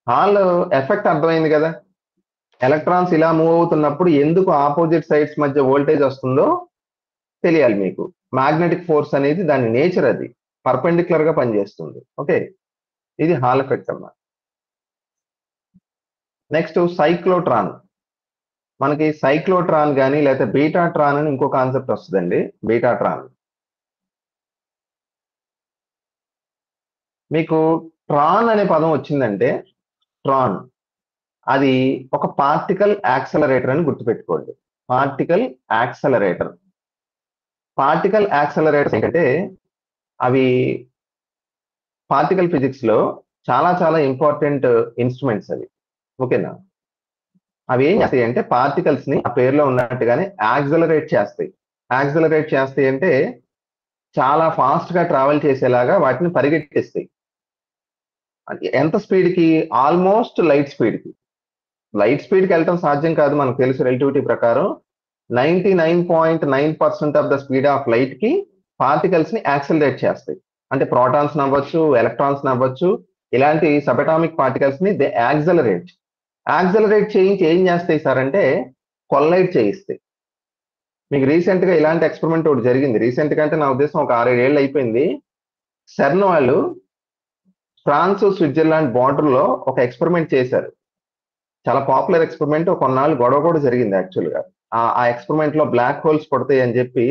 S1: Hall effect అర్థమైంది కదా, ఎలక్ట్రాన్స్ ఇలా move అవుతున్నప్పుడు ఎందుకు ఆపోజిట్ సైడ్స్ మధ్య వోల్టేజ్ వస్తుందో తెలియాలి మీకు. మ్యాగ్నెటిక్ ఫోర్స్ అనేది దాని నేచర్, అది పర్పెండిక్యులర్ గా పనిచేస్తుంది. ఓకే, ఇది హాల్ ఎఫెక్ట్ అమ్మా. Next cyclotron. మనకి సైక్లోట్రాన్ కానీ లేకపోతే బీటాట్రాన్ అని ఇంకో కాన్సెప్ట్ వస్తుందండి. బీటాట్రాన్ మీకు ట్రాన్ అనే పదం వచ్చిందంటే ట్రాన్ అది ఒక పార్టికల్ యాక్సలరేటర్ అని గుర్తుపెట్టుకోండి. Particle accelerator. పార్టికల్ యాక్సలరేటర్స్ ఏంటంటే అవి పార్టికల్ ఫిజిక్స్ లో చాలా చాలా ఇంపార్టెంట్ ఇన్స్ట్రుమెంట్స్ అవి. ఓకేనా, అవి ఏం చేస్తాయి అంటే పార్టికల్స్ ని ఆ పేరులో ఉన్నట్టుగానే యాక్సలరేట్ చేస్తాయి. యాక్సలరేట్ చేస్తాయి అంటే చాలా ఫాస్ట్ గా ట్రావెల్ చేసేలాగా వాటిని పరిగెట్టిస్తాయి. ఎంత స్పీడ్ కి? ఆల్మోస్ట్ లైట్ స్పీడ్ కి. లైట్ స్పీడ్ కి వెళ్ళటం సాధ్యం కాదు, మనకు తెలుసు రిలేటివిటీ ప్రకారం. 99.9% of the speed of light కి పార్టికల్స్ ని యాక్సలరేట్ చేస్తాయి. అంటే ప్రోటాన్స్ అవ్వచ్చు, ఎలక్ట్రాన్స్ అవ్వచ్చు, ఇలాంటి సబటామిక్ పార్టికల్స్ ని దే యాక్సలరేట్. యాక్సలరేట్ చేయించి ఏం చేస్తాయి సార్ అంటే కొల్లైడ్ చేయిస్తాయి. మీకు రీసెంట్ గా ఇలాంటి ఎక్స్పెరిమెంట్ ఒకటి జరిగింది. రీసెంట్ గా అంటే నా ఉద్దేశం ఒక 6-7 ఏళ్ళు అయిపోయింది. సెర్న్ వాళ్ళు ఫ్రాన్స్ స్విట్జర్లాండ్ బార్డర్ లో ఒక ఎక్స్పెరిమెంట్ చేశారు. చాలా పాపులర్ ఎక్స్పెరిమెంట్. కొన్నాళ్ళు గొడవ కూడా జరిగింది యాక్చువల్ గా. ఆ ఎక్స్పెరిమెంట్ లో బ్లాక్ హోల్స్ పడతాయి అని చెప్పి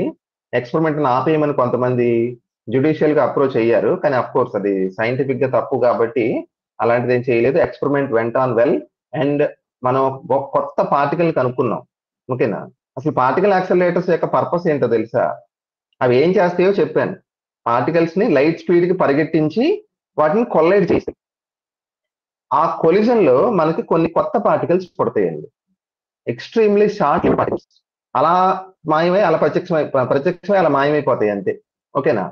S1: ఎక్స్పెరిమెంట్ ఆపేయమని కొంతమంది జ్యుడిషియల్ గా అప్రోచ్ అయ్యారు. కానీ అఫ్ కోర్స్ అది సైంటిఫిక్ గా తప్పు కాబట్టి అలాంటిది ఏం చేయలేదు. Experiment went on well and మనం ఒక కొత్త పార్టికల్ కనుక్కున్నాం. ఓకేనా, అసలు పార్టికల్ యాక్సలరేటర్స్ యొక్క పర్పస్ ఏంటో తెలుసా? అవి ఏం చేస్తాయో చెప్పాను. పార్టికల్స్ ని లైట్ స్పీడ్ కి పరిగెట్టించి వాటిని కొల్లైడ్ చేస్తాయి. ఆ కొలిజన్ లో మనకి కొన్ని కొత్త పార్టికల్స్ పుడతాయండి, ఎక్స్ట్రీమ్లీ షార్ట్ పార్టికల్స్. అలా మాయమై అలా ప్రత్యక్షమై అలా మాయమైపోతాయి అంతే. ఓకేనా,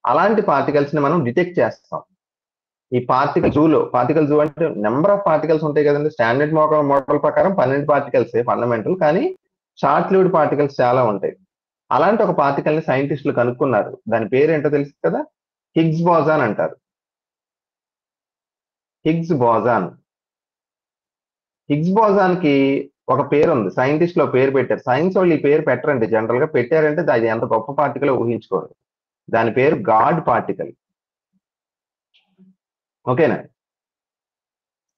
S1: అలాంటి పార్టికల్స్ ని మనం డిటెక్ట్ చేస్తాం. ఈ పార్టికల్ జూ అంటే నెంబర్ ఆఫ్ పార్టికల్స్ ఉంటాయి కదండి. స్టాండర్డ్ మోడల్ ప్రకారం 12 పార్టికల్స్ ఫండమెంటల్, కానీ షార్ట్ లివ్డ్ పార్టికల్స్ చాలా ఉంటాయి. అలాంటి ఒక పార్టికల్ ని సైంటిస్టులు కనుక్కున్నారు. దాని పేరు ఏంటో తెలుసు కదా, హిగ్స్ బోజాన్ అంటారు. హిగ్స్ బోజాన్. హిగ్స్ బోజాన్ కి ఒక పేరు ఉంది, సైంటిస్ట్ లో పేరు పెట్టారు. సైన్స్ వాళ్ళు ఈ పేరు పెట్టరండి, జనరల్ గా పెట్టారంటే అది ఎంత గొప్ప పార్టికల్ ఊహించుకోరు. దాని పేరు గాడ్ పార్టికల్. ఓకేనా,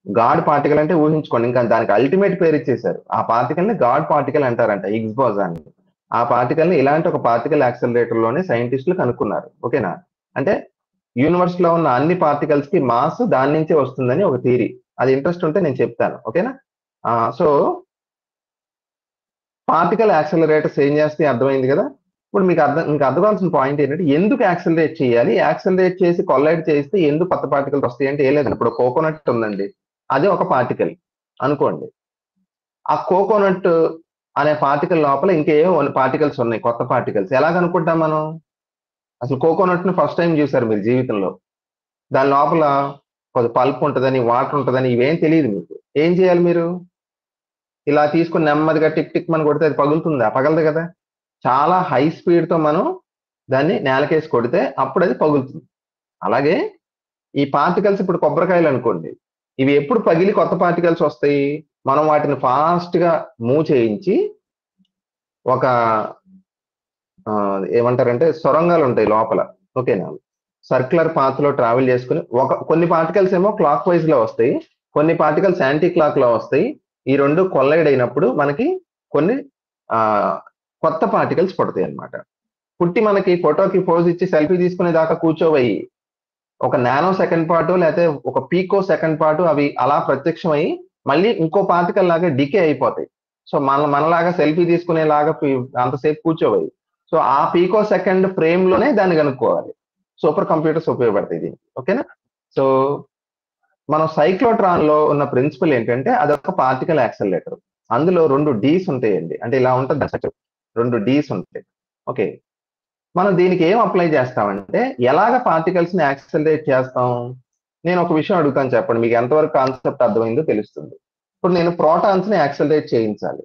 S1: గాడ్ పార్టికల్ అంటే ఊహించుకోండి. ఇంకా దానికి అల్టిమేట్ పేరు ఇచ్చేసారు. ఆ పార్టికల్ ని గాడ్ పార్టికల్ అంటారంట, హిగ్స్ బోజాన్. ఆ పార్టికల్ ని ఇలాంటి ఒక పార్టికల్ యాక్సలరేటర్ లోనే సైంటిస్టులు కనుక్కున్నారు. ఓకేనా, అంటే యూనివర్స్ లో ఉన్న అన్ని పార్టికల్స్ కి మాస్ దాని నుంచే వస్తుందని ఒక థియరీ. అది ఇంట్రెస్ట్ ఉంటే నేను చెప్తాను. ఓకేనా, సో పార్టికల్ యాక్సలరేటర్స్ ఏం చేస్తాయి అర్థమైంది కదా. ఇప్పుడు మీకు అర్థం కావాల్సిన పాయింట్ ఏంటంటే ఎందుకు యాక్సలరేట్ చేయాలి, యాక్సలరేట్ చేసి కొల్లైడ్ చేస్తే ఎందుకు కొత్త పార్టికల్స్ వస్తాయి అంటే ఏం లేదండి. ఇప్పుడు కోకోనట్ ఉందండి, అదే ఒక పార్టికల్ అనుకోండి. ఆ కోకోనట్ అనే పార్టికల్ లోపల ఇంకేం పార్టికల్స్ ఉన్నాయి, కొత్త పార్టికల్స్. ఎలా కనుక్కుంటాం మనం? అసలు కోకోనట్ ని ఫస్ట్ టైం చూసారు మీరు జీవితంలో, దాని లోపల కొద్ది పల్ప్ ఉంటుందని, వాటర్ ఉంటుందని ఇవేం తెలియదు మీకు. ఏం చేయాలి మీరు? ఇలా తీసుకుని నెమ్మదిగా టిక్ టిక్ అని కొడితే అది పగులుతుందా? పగలదు కదా. చాలా హై స్పీడ్ తో మనం దాన్ని నేలకేసి కొడితే అప్పుడు అది పగులుతుంది. అలాగే ఈ పార్టికల్స్, ఇప్పుడు కొబ్బరికాయలు అనుకోండి, ఇవి ఎప్పుడు పగిలి కొత్త పార్టికల్స్ వస్తాయి? మనం వాటిని ఫాస్ట్ గా మూవ్ చేయించి ఒక ఏమంటారంటే సొరంగాలు ఉంటాయి లోపల, ఓకేనా, సర్క్యులర్ పాత్ లో ట్రావెల్ చేసుకుని కొన్ని పార్టికల్స్ ఏమో క్లాక్ వైజ్ లో వస్తాయి, కొన్ని పార్టికల్స్ యాంటీ క్లాక్ లో వస్తాయి. ఈ రెండు కొల్లైడ్ అయినప్పుడు మనకి కొన్ని కొత్త పార్టికల్స్ పుడతాయి అన్నమాట. పుట్టి మనకి ఫోటోకి పోజ్ ఇచ్చి సెల్ఫీ తీసుకునే దాకా కూర్చోవయి ఒక నానో సెకండ్ పాటు లేకపోతే ఒక పీకో సెకండ్ పాటు అవి అలా ప్రత్యక్షమై మళ్ళీ ఇంకో పార్టికల్ లాగా డికే అయిపోతాయి. సో మనలాగా సెల్ఫీ తీసుకునేలాగా అంతసేపు కూర్చోవయి. సో ఆ పీకో సెకండ్ ఫ్రేమ్ లోనే దాన్ని కనుక్కోవాలి. సూపర్ కంప్యూటర్స్ ఉపయోగపడతాయి దీనికి, ఓకేనా. సో మనం సైక్లోట్రాన్ లో ఉన్న ప్రిన్సిపల్ ఏంటంటే అదొక పార్టికల్ యాక్సలరేటర్. అందులో 2 డీస్ ఉంటాయండి, అంటే ఇలా ఉంటుంది, 2 డీస్ ఉంటాయి. ఓకే, మనం దీనికి ఏం అప్లై చేస్తామంటే ఎలాగ పార్టికల్స్ ని యాక్సలరేట్ చేస్తాం? నేను ఒక విషయం అడుగుతాను, చెప్పండి, మీకు ఎంతవరకు కాన్సెప్ట్ అర్థమైందో తెలుస్తుంది. ఇప్పుడు నేను ప్రోటాన్స్ ని యాక్సలరేట్ చేయించాలి,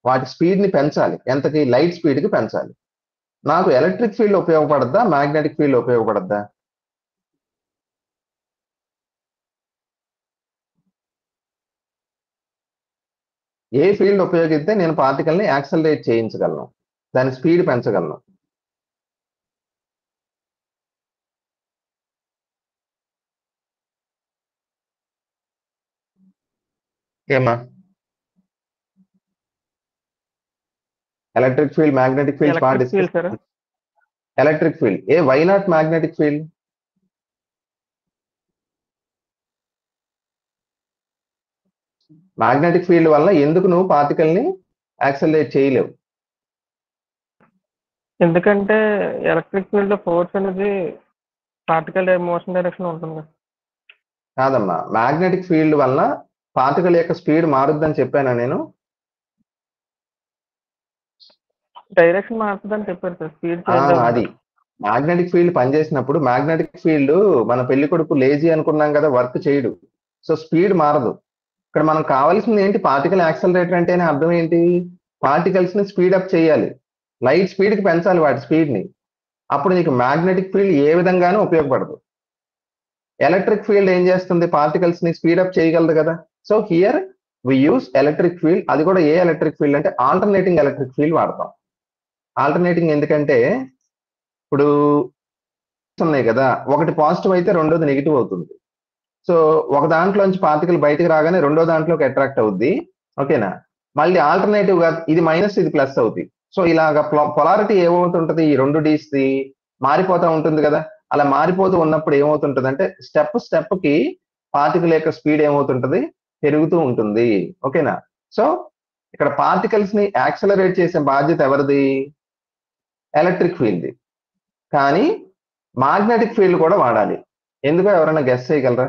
S1: వాటి స్పీడ్ ని పెంచాలి, ఎంతకి? లైట్ స్పీడ్ కి పెంచాలి. నాకు ఎలక్ట్రిక్ ఫీల్డ్ ఉపయోగపడద్దా, మ్యాగ్నెటిక్ ఫీల్డ్ ఉపయోగపడద్దా? ఏ ఫీల్డ్ ఉపయోగిస్తే నేను పార్టికల్ ని యాక్సలరేట్ చేయించగలను, దాని స్పీడ్ పెంచగలను? ఏమా? ఎలక్ట్రిక్ ఫీల్డ్, మ్యాగ్నెటిక్ ఫీల్డ్ బాగా
S2: electric field
S1: discuss.
S2: Sir.
S1: Electric field. Why not magnetic field? Magnetic field వల్ల ఎందుకు నువ్వు పార్టికల్ ని యాక్సలరేట్ చేయలేవు?
S2: ఎందుకంటే ఎలక్ట్రిక్ ఫీల్డ్ లో ఫోర్స్ అనేది పార్టికల్ మోషన్ డైరెక్షన్ ఉంటుంది కదా.
S1: కాదమ్మా, మ్యాగ్నెటిక్ ఫీల్డ్ వల్ల పార్టికల్ యొక్క స్పీడ్ మారుద్దని చెప్పానా నేను?
S2: డైరెక్షన్ మారుతుందని చెప్పారు సార్, స్పీడ్ చేంజ్
S1: అది
S2: అవుతుంది.
S1: మ్యాగ్నెటిక్ ఫీల్డ్ పనిచేసినప్పుడు మ్యాగ్నెటిక్ ఫీల్డ్ మన పెళ్లి కొడుకు లేజీ అనుకున్నాం కదా, వర్క్ చేయడు, సో స్పీడ్ మారదు. ఇక్కడ మనం కావాల్సింది ఏంటి? పార్టికల్ యాక్సలరేటర్ అంటేనే అర్థం ఏంటి? పార్టికల్స్ ని స్పీడ్ అప్ చేయాలి, లైట్ స్పీడ్ కి పెంచాలి వాటి స్పీడ్ ని. అప్పుడు నీకు మ్యాగ్నెటిక్ ఫీల్డ్ ఏ విధంగానూ ఉపయోగపడదు. ఎలక్ట్రిక్ ఫీల్డ్ ఏం చేస్తుంది? పార్టికల్స్ ని స్పీడ్ అప్ చేయగలదు కదా. So here we use electric field. అది కూడా ఏ ఎలక్ట్రిక్ ఫీల్డ్ అంటే ఆల్టర్నేటింగ్ ఎలక్ట్రిక్ ఫీల్డ్ వాడతాం. ఆల్టర్నేటింగ్ ఎందుకంటే ఇప్పుడు ఉన్నాయి కదా, ఒకటి పాజిటివ్ అయితే రెండోది నెగిటివ్ అవుతుంది. సో ఒక దాంట్లోంచి పార్టికల్ బయటకు రాగానే రెండో దాంట్లోకి అట్రాక్ట్ అవుద్ది, ఓకేనా. మళ్ళీ ఆల్టర్నేటివ్ గా ఇది మైనస్ ఇది ప్లస్ అవుతుంది. సో ఇలాగా పొలారిటీ ఏమవుతుంటది? ఈ 2 డీస్ ది మారిపోతూ ఉంటుంది కదా. అలా మారిపోతూ ఉన్నప్పుడు ఏమవుతుంటది అంటే స్టెప్ కి పార్టికల్ యొక్క స్పీడ్ ఏమవుతుంటది? పెరుగుతూ ఉంటుంది, ఓకేనా. సో ఇక్కడ పార్టికల్స్ ని యాక్సలరేట్ చేసే బాధ్యత ఎవరిది? Electric field. కానీ మ్యాగ్నెటిక్ ఫీల్డ్ కూడా వాడాలి. ఎందుకో ఎవరైనా గెస్ చేయగలరా?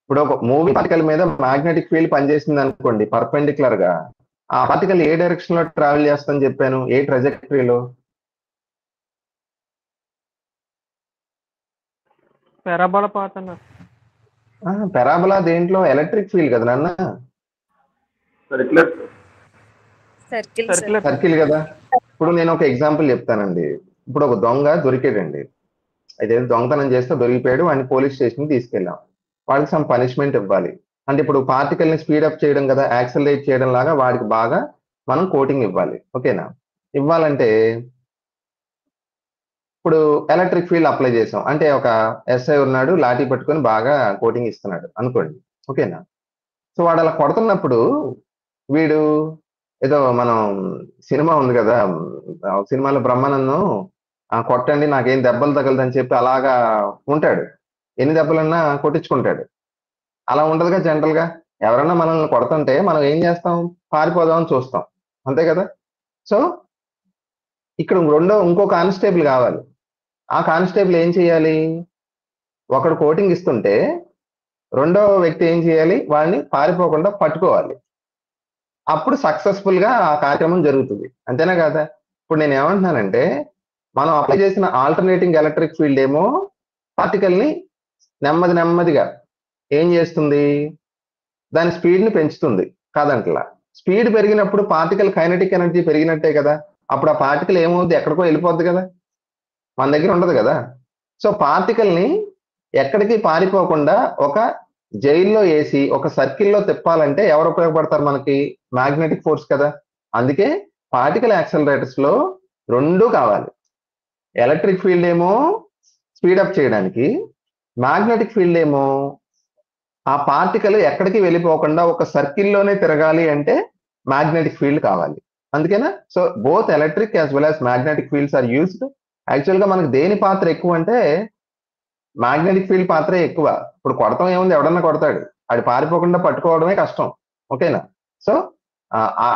S1: ఇప్పుడు ఒక మూవీ పార్టికల్ మీద మ్యాగ్నెటిక్ ఫీల్డ్ పనిచేసింది అనుకోండి పర్పెండిక్యులర్ గా, ఆ పార్టికల్ ఏ డైరెక్షన్ లో ట్రావెల్ చేస్తుందని చెప్పాను? ఏ ట్రాజెక్టరీలో?
S2: పెరాబోలా పాత్ అన్నారు.
S1: పెరాబోలా దేంట్లో? ఎలక్ట్రిక్ ఫీల్డ్ కదా నాన్న. సర్కిల్ కదా. ఇప్పుడు నేను ఒక ఎగ్జాంపుల్ చెప్తానండి. ఇప్పుడు ఒక దొంగ దొరికాడండి, అయితే దొంగతనం చేస్తే దొరికిపోయాడు, వాడిని పోలీస్ స్టేషన్ తీసుకెళ్ళాం. వాడికి సమ్ పనిష్మెంట్ ఇవ్వాలి. అంటే ఇప్పుడు పార్టికల్ ని స్పీడప్ చేయడం కదా, యాక్సలరేట్ చేయడం లాగా వాడికి బాగా మనం కోటింగ్ ఇవ్వాలి, ఓకేనా. ఇవ్వాలంటే ఇప్పుడు ఎలక్ట్రిక్ ఫీల్డ్ అప్లై చేసాం అంటే ఒక ఎస్ఐ ఉన్నాడు, లాఠీ పట్టుకొని బాగా కోటింగ్ ఇస్తున్నాడు అనుకోండి, ఓకేనా. సో వాడు అలా కొడుతున్నప్పుడు వీడు ఏదో మనం సినిమా ఉంది కదా, సినిమాలో బ్రహ్మానందం కొట్టండి నాకేం దెబ్బలు తగలదని చెప్పి అలాగా ఉంటాడు. ఎన్ని దెబ్బలన్నా కొట్టించుకుంటాడు. అలా ఉండదుగా జనరల్ గా. ఎవరన్నా మనల్ని కొడుతుంటే మనం ఏం చేస్తాం? పారిపోదామని చూస్తాం. అంతే కదా? సో ఇక్కడ ఇంకో కానిస్టేబుల్ కావాలి. ఆ కానిస్టేబుల్ ఏం చేయాలి? ఒకడు కోటింగ్ ఇస్తుంటే రెండో వ్యక్తి ఏం చేయాలి? వాడిని పారిపోకుండా పట్టుకోవాలి. అప్పుడు సక్సెస్ఫుల్ గా ఆ కార్యక్రమం జరుగుతుంది. అంతేనా కదా? ఇప్పుడు నేను ఏమంటున్నానంటే, మనం అప్లై చేసిన ఆల్టర్నేటింగ్ ఎలక్ట్రిక్ ఫీల్డ్ ఏమో పార్టికల్ ని నెమ్మదిగా ఏం చేస్తుంది? దాని స్పీడ్ ని పెంచుతుంది కాదంటలా. స్పీడ్ పెరిగినప్పుడు పార్టికల్ కైనెటిక్ ఎనర్జీ పెరిగినట్టే కదా. అప్పుడు ఆ పార్టికల్ ఏమవుద్ది? ఎక్కడికో వెళ్ళిపోద్ది కదా, మన దగ్గర ఉండదు కదా. సో పార్టికల్ ని ఎక్కడికి పారిపోకుండా ఒక జైల్లో వేసి ఒక సర్కిల్లో తిప్పాలంటే ఎవరు ఉపయోగపడతారు మనకి? మ్యాగ్నెటిక్ ఫోర్స్ కదా. అందుకే పార్టికల్ యాక్సలరేటర్స్ లో రెండు కావాలి. ఎలక్ట్రిక్ ఫీల్డ్ ఏమో స్పీడప్ చేయడానికి, మ్యాగ్నెటిక్ ఫీల్డ్ ఏమో ఆ పార్టికల్ ఎక్కడికి వెళ్ళిపోకుండా ఒక సర్కిల్లోనే తిరగాలి అంటే మ్యాగ్నెటిక్ ఫీల్డ్ కావాలి. అందుకేనా? So both electric as well as magnetic fields are used. Actual గా మనకు దేని పాత్ర ఎక్కువ అంటే మ్యాగ్నెటిక్ ఫీల్డ్ పాత్రే ఎక్కువ. ఇప్పుడు కొడతాం ఏముంది? ఎవడన్నా కొడతాడు. అది పారిపోకుండా పట్టుకోవడమే కష్టం. ఓకేనా? సో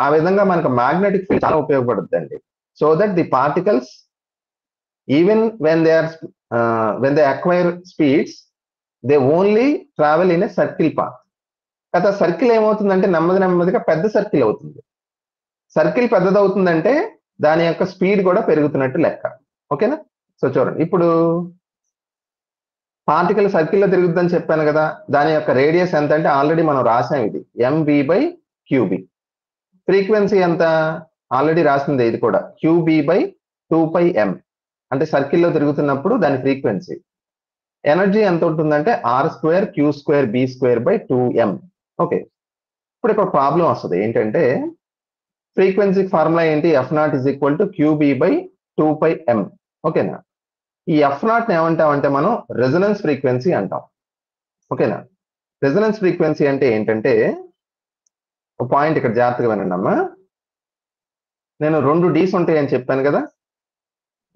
S1: ఆ విధంగా మనకు మ్యాగ్నెటిక్ ఫీల్డ్ చాలా ఉపయోగపడుతుందండి. So that the particles even when they acquire speeds they only travel in a circle path. కదా సర్కిల్ ఏమవుతుందంటే నెమ్మదిగా పెద్ద సర్కిల్ అవుతుంది. సర్కిల్ పెద్దదవుతుందంటే దాని యొక్క స్పీడ్ కూడా పెరుగుతున్నట్టు లెక్క. ఓకేనా? సో చూడండి, ఇప్పుడు పార్టికల్ సర్కిల్లో తిరుగుతుందని చెప్పాను కదా. దాని యొక్క రేడియస్ ఎంత అంటే ఆల్రెడీ మనం రాసాం, ఇది mv/qb. ఫ్రీక్వెన్సీ ఎంత? ఆల్రెడీ రాసింది ఇది కూడా, qb/2πm. అంటే సర్కిల్లో తిరుగుతున్నప్పుడు దాని ఫ్రీక్వెన్సీ. ఎనర్జీ ఎంత ఉంటుందంటే r²q²b²/2m. ఓకే, ఇప్పుడు ఇక్కడ ప్రాబ్లం వస్తుంది ఏంటంటే, ఫ్రీక్వెన్సీ ఫార్ములా ఏంటి? f0 qb/2πm. ఓకేనా? ఈ f0 ఏమంటామంటే మనం రెజొనెన్స్ ఫ్రీక్వెన్సీ అంటాం. ఓకేనా? రెజొనెన్స్ ఫ్రీక్వెన్సీ అంటే ఏంటంటే, ఒక పాయింట్ ఇక్కడ జాగ్రత్తగా వినండి అమ్మా. నేను 2 డీస్ ఉంటాయి అని చెప్పాను కదా.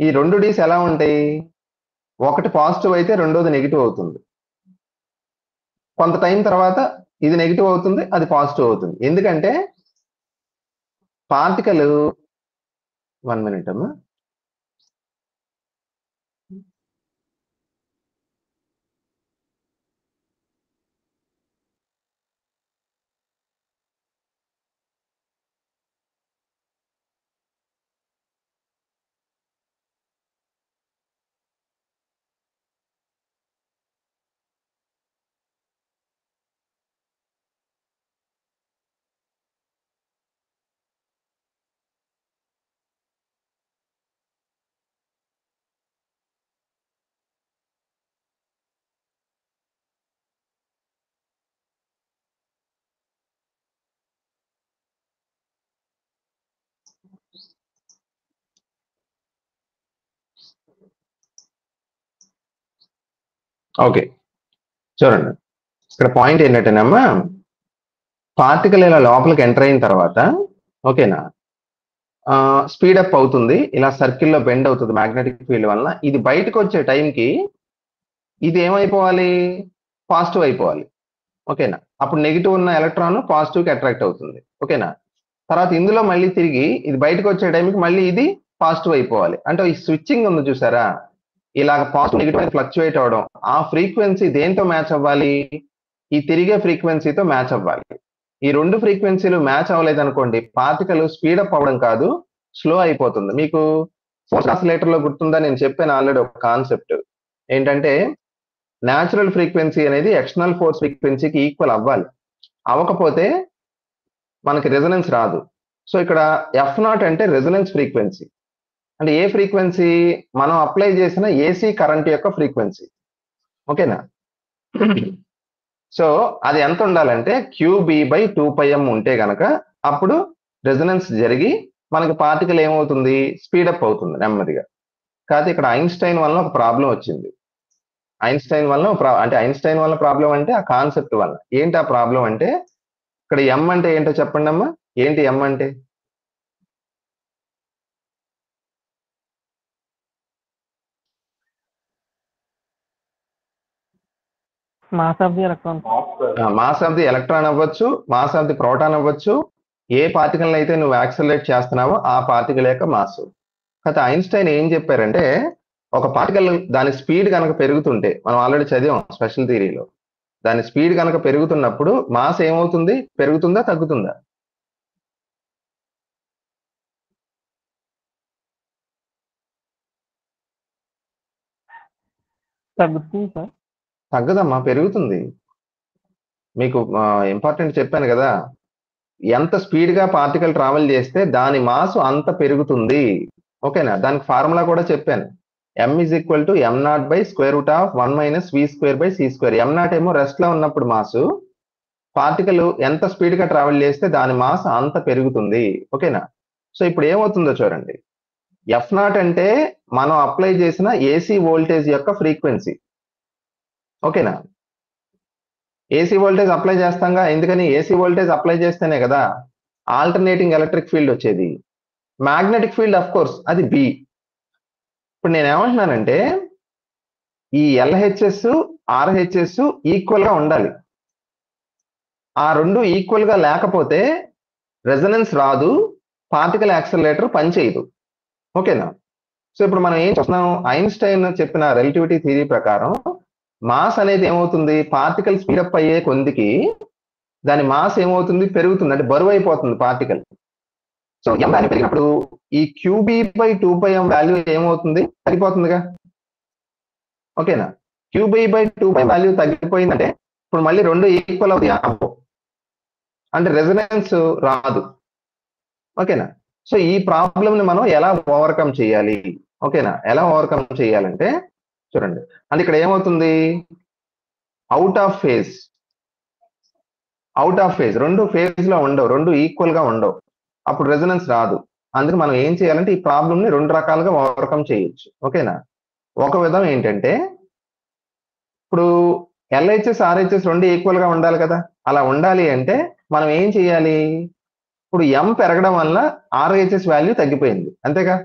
S1: ఈ 2 డీస్ ఎలా ఉంటాయి? ఒకటి పాజిటివ్ అయితే రెండోది నెగిటివ్ అవుతుంది. కొంత టైం తర్వాత ఇది నెగిటివ్ అవుతుంది, అది పాజిటివ్ అవుతుంది. ఎందుకంటే పార్టికల్ 1 మినిట్ అమ్మా. ఓకే చూడండి, ఇక్కడ పాయింట్ ఏంటంటేనమ్మా, పార్టికల్ ఇలా లోపలికి ఎంటర్ అయిన తర్వాత, ఓకేనా, స్పీడప్ అవుతుంది, ఇలా సర్కిల్లో బెండ్ అవుతుంది మ్యాగ్నెటిక్ ఫీల్డ్ వలన. ఇది బయటకు వచ్చే టైంకి ఇది ఏమైపోవాలి? పాజిటివ్ అయిపోవాలి. ఓకేనా? అప్పుడు నెగిటివ్ ఉన్న ఎలక్ట్రాన్ పాజిటివ్కి అట్రాక్ట్ అవుతుంది. ఓకేనా? తర్వాత ఇందులో మళ్ళీ తిరిగి ఇది బయటకు వచ్చే టైంకి మళ్ళీ ఇది పాజిటివ్ అయిపోవాలి. అంటే ఈ స్విచ్చింగ్ ఉంది చూసారా, ఇలాగ పాజిటివ్ నెగిటివ్ ఫ్లక్చువేట్ అవడం, ఆ ఫ్రీక్వెన్సీ దేంతో మ్యాచ్ అవ్వాలి? ఈ తిరిగే ఫ్రీక్వెన్సీతో మ్యాచ్ అవ్వాలి. ఈ 2 ఫ్రీక్వెన్సీలు మ్యాచ్ అవ్వలేదు అనుకోండి, పార్టికల్ స్పీడప్ అవ్వడం కాదు, స్లో అయిపోతుంది. మీకు ఫోర్స్ ఆసిలేటర్ లో గుర్తుందా? నేను చెప్పాను ఆల్రెడీ ఒక కాన్సెప్ట్ ఏంటంటే, న్యాచురల్ ఫ్రీక్వెన్సీ అనేది ఎక్స్టర్నల్ ఫోర్స్ ఫ్రీక్వెన్సీకి ఈక్వల్ అవ్వాలి. అవ్వకపోతే మనకి రెజొనెన్స్ రాదు. సో ఇక్కడ f0 అంటే రెజొనెన్స్ ఫ్రీక్వెన్సీ. అంటే ఏ ఫ్రీక్వెన్సీ? మనం అప్లై చేసిన ఏసీ కరెంట్ యొక్క ఫ్రీక్వెన్సీ. ఓకేనా? సో అది ఎంత ఉండాలంటే qb/2πm ఉంటే గనక అప్పుడు రెజొనెన్స్ జరిగి మనకి పార్టికల్ ఏమవుతుంది? స్పీడప్ అవుతుంది నెమ్మదిగా. కాదు, ఇక్కడ ఐన్స్టైన్ వలన ఒక ప్రాబ్లం వచ్చింది. ఐన్స్టైన్ వలన ప్రాబ్లం అంటే ఆ కాన్సెప్ట్ వల్ల. ఏంటి ఆ ప్రాబ్లం అంటే, ఇక్కడ ఎం అంటే ఏంటో చెప్పండి అమ్మా. ఏంటి ఎం అంటే?
S2: Mass of the electron.
S1: Mass of the electron అవ్వచ్చు, మాస్ ఆఫ్ ది ప్రోటాన్ అవ్వచ్చు, ఏ పార్టికల్ అయితే నువ్వు యాక్సలరేట్ చేస్తున్నావో ఆ పార్టికల్ యొక్క మాస్. అయితే ఐన్స్టైన్ ఏం చెప్పారంటే, ఒక పార్టికల్ దాని స్పీడ్ కనుక పెరుగుతుంటే, మనం ఆల్రెడీ చదివాం స్పెషల్ థియరీలో, దాని స్పీడ్ కనుక పెరుగుతున్నప్పుడు మాస్ ఏమవుతుంది, పెరుగుతుందా తగ్గుతుందా?
S2: తగ్గుతుంది సార్.
S1: తగ్గదమ్మా, పెరుగుతుంది. మీకు ఇంపార్టెంట్ చెప్పాను కదా, ఎంత స్పీడ్ గా పార్టికల్ ట్రావెల్ చేస్తే దాని మాస్ అంత పెరుగుతుంది. ఓకేనా? దానికి ఫార్ములా కూడా చెప్పాను. m is equal to m0 by square root of 1 minus v square by c square. m0 ఏమో రెస్ట్ లో ఉన్నప్పుడు మాసు, పార్టికల్ ఎంత స్పీడ్ గా ట్రావెల్ చేస్తే దాని మాస్ అంత పెరుగుతుంది. ఓకేనా? సో ఇప్పుడు ఏమవుతుందో చూడండి. f0 అంటే మనం అప్లై చేసిన ఏసీ వోల్టేజ్ యొక్క ఫ్రీక్వెన్సీ. ఓకేనా? ఏసీ వోల్టేజ్ అప్లై చేస్తాంగా, ఎందుకని ఏసీ వోల్టేజ్ అప్లై చేస్తేనే కదా ఆల్టర్నేటింగ్ ఎలక్ట్రిక్ ఫీల్డ్ వచ్చేది. మ్యాగ్నెటిక్ ఫీల్డ్ ఆఫ్ కోర్స్ అది బి. ఇప్పుడు నేను ఏమంటున్నానంటే, ఈ ఎల్హెచ్ఎస్ ఆర్హెచ్ఎస్ ఈక్వల్ గా ఉండాలి. ఆ రెండు ఈక్వల్ గా లేకపోతే రెజనెన్స్ రాదు, పార్టికల్ యాక్సలరేటర్ పనిచేయదు. ఓకేనా? సో ఇప్పుడు మనం ఏం చూస్తున్నాం, ఐన్స్టైన్ చెప్పిన రిలేటివిటీ థియరీ ప్రకారం మాస్ అనేది ఏమవుతుంది, పార్టికల్ స్పీడప్ అయ్యే కొద్దికి దాని మాస్ ఏమవుతుంది, పెరుగుతుంది, అంటే బరువు అయిపోతుంది పార్టికల్. సో m వాల్యూ పెరిగినప్పుడు ఈ క్యూబీ బై 2πm వాల్యూ ఏమవుతుంది, తగ్గిపోతుందిగా. ఓకేనా? క్యూబీ బై 2πm వాల్యూ తగ్గిపోయిందంటే ఇప్పుడు మళ్ళీ రెండు ఈక్వల్ అవుతాయి, అంటే రెజనెన్స్ రాదు. ఓకేనా? సో ఈ ప్రాబ్లమ్ ని మనం ఎలా ఓవర్కమ్ చేయాలి? ఓకేనా? ఎలా ఓవర్కమ్ చేయాలంటే చూడండి, అంటే ఇక్కడ ఏమవుతుంది, అవుట్ ఆఫ్ ఫేజ్ రెండు ఫేజ్ లో ఉండవు, రెండు ఈక్వల్ గా ఉండవు, అప్పుడు రెజనెన్స్ రాదు. అందుకే మనం ఏం చేయాలంటే ఈ ప్రాబ్లమ్ ని రెండు రకాలుగా ఓవర్కమ్ చేయొచ్చు. ఓకేనా? ఒక విధం ఏంటంటే, ఇప్పుడు ఎల్హెచ్ఎస్ ఆర్హెచ్ఎస్ రెండు ఈక్వల్ గా ఉండాలి కదా. అలా ఉండాలి అంటే మనం ఏం చేయాలి, ఇప్పుడు ఎం పెరగడం వల్ల ఆర్హెచ్ఎస్ వాల్యూ తగ్గిపోయింది, అంతేగా.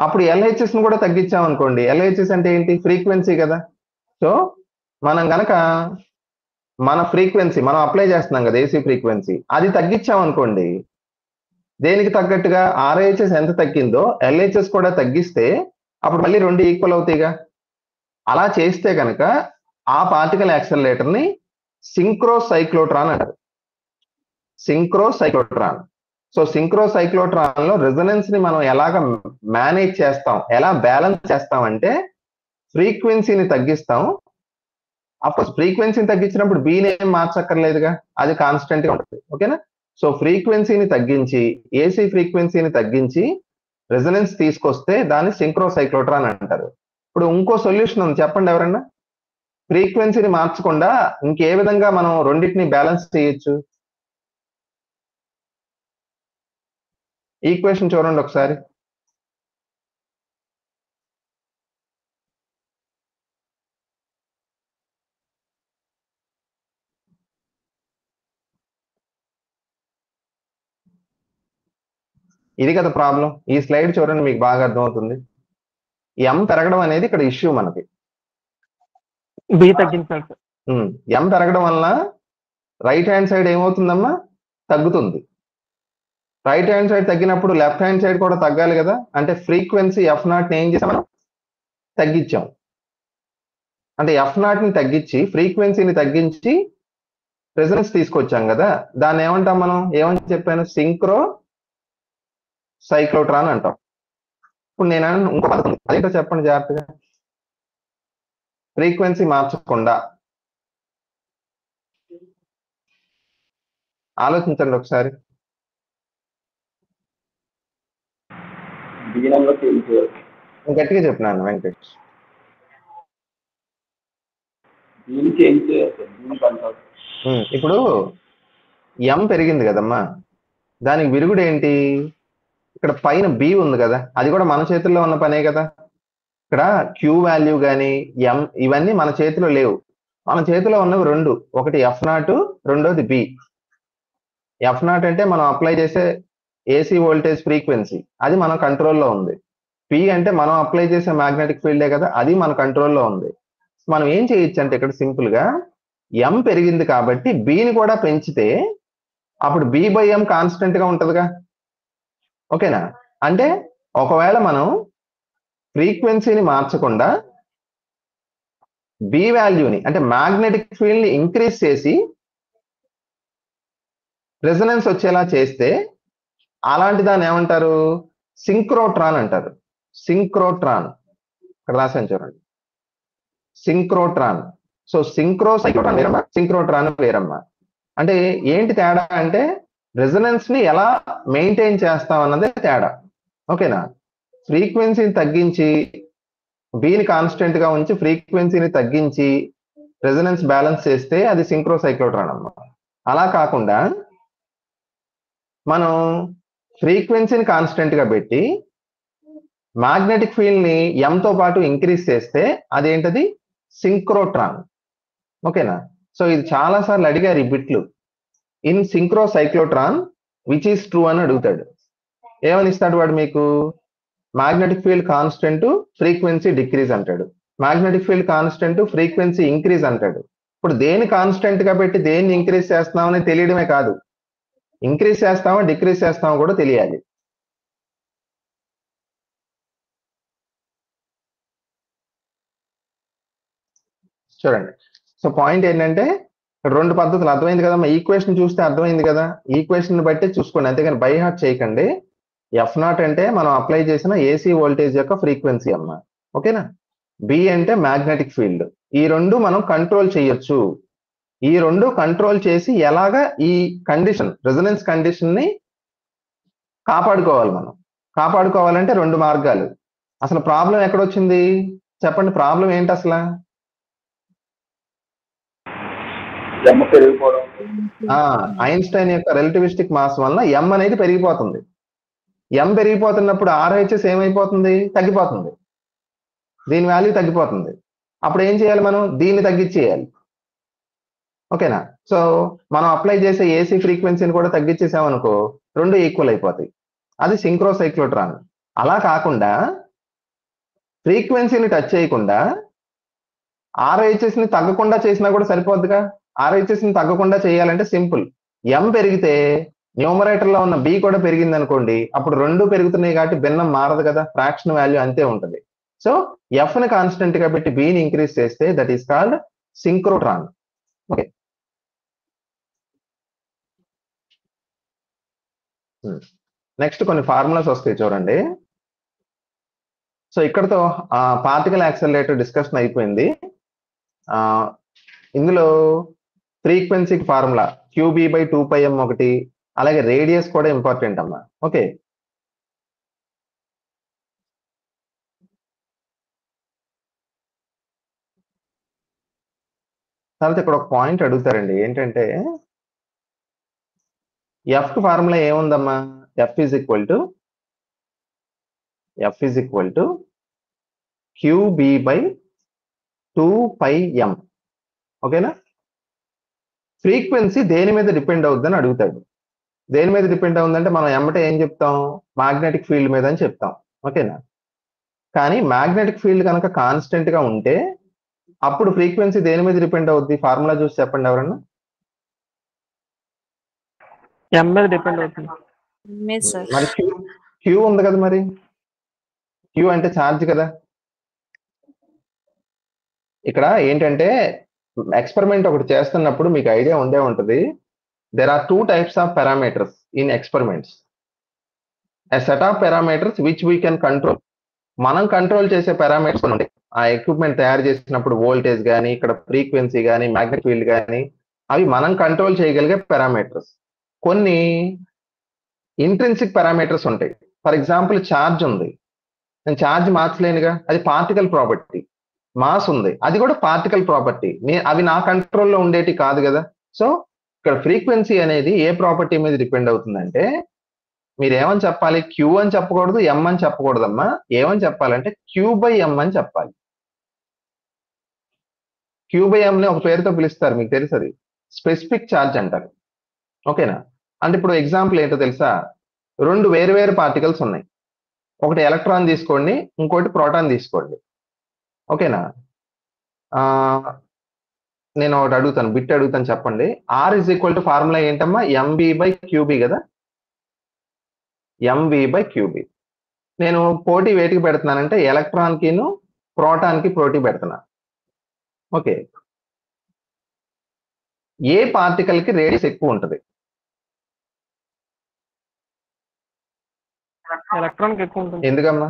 S1: అప్పుడు ఎల్హెచ్ఎస్ ను కూడా తగ్గించాం అనుకోండి, ఎల్హెచ్ఎస్ అంటే ఏంటి, ఫ్రీక్వెన్సీ కదా. సో మనం గనక మన ఫ్రీక్వెన్సీ మనం అప్లై చేస్తున్నాం కదా, ఏసీ ఫ్రీక్వెన్సీ, అది తగ్గించాం అనుకోండి, దేనికి తగ్గట్టుగా ఆర్హెచ్ఎస్ ఎంత తగ్గిందో ఎల్హెచ్ఎస్ కూడా తగ్గిస్తే అప్పుడు మళ్ళీ రెండు ఈక్వల్ అవుతాయిగా. అలా చేస్తే కనుక ఆ పార్టికల్ యాక్సలరేటర్ ని సింక్రోసైక్లోట్రాన్ అంటారు. సింక్రోసైక్లోట్రాన్. సో సింక్రోసైక్లోట్రాన్ లో రెజొనెన్స్ ని మనం ఎలాగ మేనేజ్ చేస్తాం, ఎలా బ్యాలెన్స్ చేస్తాం అంటే ఫ్రీక్వెన్సీని తగ్గిస్తాం. అప్పుడు ఫ్రీక్వెన్సీని తగ్గించినప్పుడు బీని ఏం మార్చక్కర్లేదుగా, అది కాన్స్టెంట్ గా ఉంటుంది. ఓకేనా? సో ఫ్రీక్వెన్సీని తగ్గించి, ఏసీ ఫ్రీక్వెన్సీని తగ్గించి రెజొనెన్స్ తీసుకొస్తే దాన్ని సింక్రోసైక్లోట్రాన్ అంటారు. ఇప్పుడు ఇంకో సొల్యూషన్ ఉంది, చెప్పండి ఎవరన్నా. ఫ్రీక్వెన్సీని మార్చకుండా ఇంకే విధంగా మనం రెండింటిని బ్యాలెన్స్ చేయొచ్చు? ఈక్వేషన్ చూడండి ఒకసారి. ఇది కదా ప్రాబ్లం. ఈ స్లైడ్ చూడండి, మీకు బాగా అర్థమవుతుంది. ఎం పెరగడం అనేది ఇక్కడ ఇష్యూ మనకి.
S2: బి తగ్గించాలి సార్.
S1: ఎం పెరగడం వల్ల రైట్ హ్యాండ్ సైడ్ ఏమవుతుందమ్మా, తగ్గుతుంది. రైట్ హ్యాండ్ సైడ్ తగ్గినప్పుడు లెఫ్ట్ హ్యాండ్ సైడ్ కూడా తగ్గాలి కదా. అంటే ఫ్రీక్వెన్సీ f0 ని ఏం చేసాం మనం, తగ్గించాం. అంటే f0 ని తగ్గించి ఫ్రీక్వెన్సీని తగ్గించి రెజొనెన్స్ తీసుకొచ్చాం కదా, దాన్ని ఏమంటాం మనం, ఏమని చెప్పాను, సింక్రో సైక్లోట్రాన్ అంటాం. ఇప్పుడు నేను ఇంకో పద్ధతి, అదేంటో చెప్పండి జాగ్రత్తగా. ఫ్రీక్వెన్సీ మార్చకుండా ఆలోచించండి ఒకసారి. గట్టిగా చెప్పినాను వెంకటేష్. ఇప్పుడు ఎం పెరిగింది కదమ్మా, దానికి విరుగుడు ఏంటి, ఇక్కడ పైన బి ఉంది కదా, అది కూడా మన చేతుల్లో ఉన్న పనే కదా. ఇక్కడ క్యూ వాల్యూ కానీ ఎం ఇవన్నీ మన చేతిలో లేవు. మన చేతిలో ఉన్నవి రెండు, ఒకటి f0, రెండోది బి. f0 అంటే మనం అప్లై చేసే ఏసీ వోల్టేజ్ ఫ్రీక్వెన్సీ, అది మన కంట్రోల్లో ఉంది. పి అంటే మనం అప్లై చేసే మ్యాగ్నెటిక్ ఫీల్డే కదా, అది మన కంట్రోల్లో ఉంది. మనం ఏం చేయొచ్చు అంటే ఇక్కడ సింపుల్ గా m పెరిగింది కాబట్టి bని కూడా పెంచితే అప్పుడు b/m కాన్స్టెంట్ గా ఉంటదిగా. ఓకేనా? అంటే ఒకవేళ మనం ఫ్రీక్వెన్సీని మార్చకుండా బి వాల్యూని అంటే మ్యాగ్నెటిక్ ఫీల్డ్ ని ఇంక్రీజ్ చేసి రెజొనెన్స్ వచ్చేలా చేస్తే అలాంటి దాన్ని ఏమంటారు? సింక్రోట్రాన్ అంటారు. సింక్రోట్రాన్ ఇక్కడ రాశాను చూడండి, సింక్రోట్రాన్. So cyclotron వేరమ్మా, సింక్రోట్రాన్ వేరమ్మా. అంటే ఏంటి తేడా అంటే రెజొనెన్స్ ని ఎలా మెయింటైన్ చేస్తాం అన్నదే తేడా. ఓకేనా? ఫ్రీక్వెన్సీని తగ్గించి బీని కాన్స్టెంట్ గా ఉంచి ఫ్రీక్వెన్సీని తగ్గించి రెజొనెన్స్ బ్యాలెన్స్ చేస్తే అది సింక్రో సైక్లోట్రాన్ అమ్మా. అలా కాకుండా మనం ఫ్రీక్వెన్సీని కాన్స్టెంట్ గా పెట్టి మ్యాగ్నెటిక్ ఫీల్డ్ ని m తో పాటు ఇంక్రీజ్ చేస్తే అదేంటది? సింక్రోట్రాన్. ఓకేనా? సో ఇది చాలా సార్లు అడిగారు ఈ బిట్లు. In synchrocyclotron which is true అని అడుగుతాడు. ఏమని ఇస్తాడు వాడు మీకు? Magnetic field constant, frequency decrease అంటాడు. Magnetic field constant, frequency increase అంటాడు. ఇప్పుడు దేని కాన్స్టెంట్ గా పెట్టి దేన్ని ఇంక్రీజ్ చేస్తున్నామని తెలియడమే కాదు, ఇంక్రీజ్ చేస్తామా డిక్రీజ్ చేస్తామా కూడా తెలియాలి. చూడండి, సో పాయింట్ ఏంటంటే రెండు పద్ధతులు అర్థమైంది కదమ్మా. ఈక్వేషన్ చూస్తే అర్థమైంది కదా, ఈక్వేషన్ బట్టే చూసుకోండి, అంతేగాని బై హార్ట్ చేయకండి. F0 అంటే మనం అప్లై చేసిన ఏసీ వోల్టేజ్ యొక్క ఫ్రీక్వెన్సీ అమ్మా. ఓకేనా? బి అంటే మ్యాగ్నెటిక్ ఫీల్డ్. ఈ రెండు మనం కంట్రోల్ చేయొచ్చు. ఈ రెండు కంట్రోల్ చేసి ఎలాగా ఈ కండిషన్, రెజొనెన్స్ కండిషన్ ని కాపాడుకోవాలి. మనం కాపాడుకోవాలంటే రెండు మార్గాలు. అసలు ప్రాబ్లం ఎక్కడొచ్చింది చెప్పండి? ప్రాబ్లం ఏంటి అసలు? ఐన్స్టైన్ యొక్క రిలేటివిస్టిక్ మాస్ వల్ల m అనేది పెరిగిపోతుంది. m పెరిగిపోతున్నప్పుడు RHS ఏమైపోతుంది? తగ్గిపోతుంది. దీని వాల్యూ తగ్గిపోతుంది. అప్పుడు ఏం చేయాలి? మనం దీన్ని తగ్గించేయాలి. ఓకేనా? సో మనం అప్లై చేసే ఏసీ ఫ్రీక్వెన్సీని కూడా తగ్గించేసామనుకో రెండు ఈక్వల్ అయిపోతాయి. అది సింక్రో సైక్లోట్రాన్. అలా కాకుండా ఫ్రీక్వెన్సీని టచ్ చేయకుండా RHS ని తగ్గకుండా చేసినా కూడా సరిపోద్దిగా. RHS ని తగ్గకుండా చేయాలంటే సింపుల్, m పెరిగితే న్యూమరేటర్ లో ఉన్న b కూడా పెరిగింది అనుకోండి, అప్పుడు రెండు పెరుగుతున్నాయి కాబట్టి భిన్నం మారదు కదా, ఫ్రాక్షన్ వాల్యూ అంతే ఉంటుంది. సో f ని కాన్స్టెంట్ గా పెట్టి b ని ఇంక్రీజ్ చేస్తే that is called synchrotron. Okay, next కొన్ని ఫార్ములాస్ వస్తాయి చూడండి. సో ఇక్కడతో పార్టికల్ యాక్సెలరేటర్ డిస్కషన్ అయిపోయింది. ఇందులో ఫ్రీక్వెన్సీకి ఫార్ములా QB/2πm ఒకటి, అలాగే రేడియస్ కూడా ఇంపార్టెంట్ అమ్మా. ఓకే, తర్వాత ఇక్కడ ఒక పాయింట్ అడుగుతారండి, ఏంటంటే F కి ఫార్ములా ఏముందమ్మా? F is equal to QB/2πm. ఓకేనా? ఫ్రీక్వెన్సీ దేని మీద డిపెండ్ అవుతుందని అడుగుతాడు. దేని మీద డిపెండ్ అవుతుందంటే మనం ఎమ్మటే ఏం చెప్తాం? మ్యాగ్నెటిక్ ఫీల్డ్ మీద అని చెప్తాం. ఓకేనా? కానీ మ్యాగ్నెటిక్ ఫీల్డ్ కనుక కాన్స్టెంట్ గా ఉంటే అప్పుడు ఫ్రీక్వెన్సీ దేని మీద డిపెండ్ అవుద్ది? ఫార్ములా చూసి చెప్పండి ఎవరన్నా.
S2: m మీద డిపెండ్ అవుతుంది.
S1: మరి Q ఉంది కదా, మరి Q అంటే ఛార్జ్ కదా. ఇక్కడ ఏంటంటే ఎక్స్పెరిమెంట్ ఒకటి చేస్తున్నప్పుడు మీకు ఐడియా ఉండే ఉంటుంది, there are two types of parameters in experiments. A set of parameters which we can control. మనం కంట్రోల్ చేసే పారామీటర్స్ ఉంటాయి. ఆ ఎక్విప్మెంట్ తయారు చేసినప్పుడు వోల్టేజ్ కానీ, ఇక్కడ ఫ్రీక్వెన్సీ కానీ, మ్యాగ్నెటిక్ ఫీల్డ్ కానీ, అవి మనం కంట్రోల్ చేయగలిగే పారామీటర్స్. కొన్ని ఇంట్రిన్సిక్ పారామీటర్స్ ఉంటాయి. ఫర్ ఎగ్జాంపుల్ ఛార్జ్ ఉంది, నేను ఛార్జ్ మార్చలేనుగా, అది పార్టికల్ ప్రాపర్టీ. మాస్ ఉంది, అది కూడా పార్టికల్ ప్రాపర్టీ. అవి నా కంట్రోల్లో ఉండేటి కాదు కదా. సో ఇక్కడ ఫ్రీక్వెన్సీ అనేది ఏ ప్రాపర్టీ మీద డిపెండ్ అవుతుందంటే మీరు ఏమని చెప్పాలి? Q అని చెప్పకూడదు, M అని చెప్పకూడదమ్మా. ఏమని చెప్పాలంటే Q/m అని చెప్పాలి. Q/m ని ఒక పేరుతో పిలుస్తారు, మీకు తెలుసు, అది స్పెసిఫిక్ ఛార్జ్ అంటారు. ఓకేనా? అంటే ఇప్పుడు ఎగ్జాంపుల్ ఏంటో తెలుసా? రెండు వేరు పార్టికల్స్ ఉన్నాయి, ఒకటి ఎలక్ట్రాన్ తీసుకోండి, ఇంకోటి ప్రోటాన్ తీసుకోండి. ఓకేనా? నేను ఒకటి అడుగుతాను, బిట్ అడుగుతాను, చెప్పండి. R is equal to formula ఏంటమ్మా? ఎంబీ బై క్యూబీ కదా, ఎంబీ బై క్యూబీ. నేను పోటీ వేటికి పెడుతున్నానంటే ఎలక్ట్రాన్ కిను ప్రోటాన్ కి పోటీ పెడుతున్నా. ఓకే, ఏ పార్టికల్ కి రేడియస్ ఎక్కువ ఉంటుంది?
S2: ఎలక్ట్రాన్ ఎక్కువ ఉంటుంది.
S1: ఎందుకమ్మా?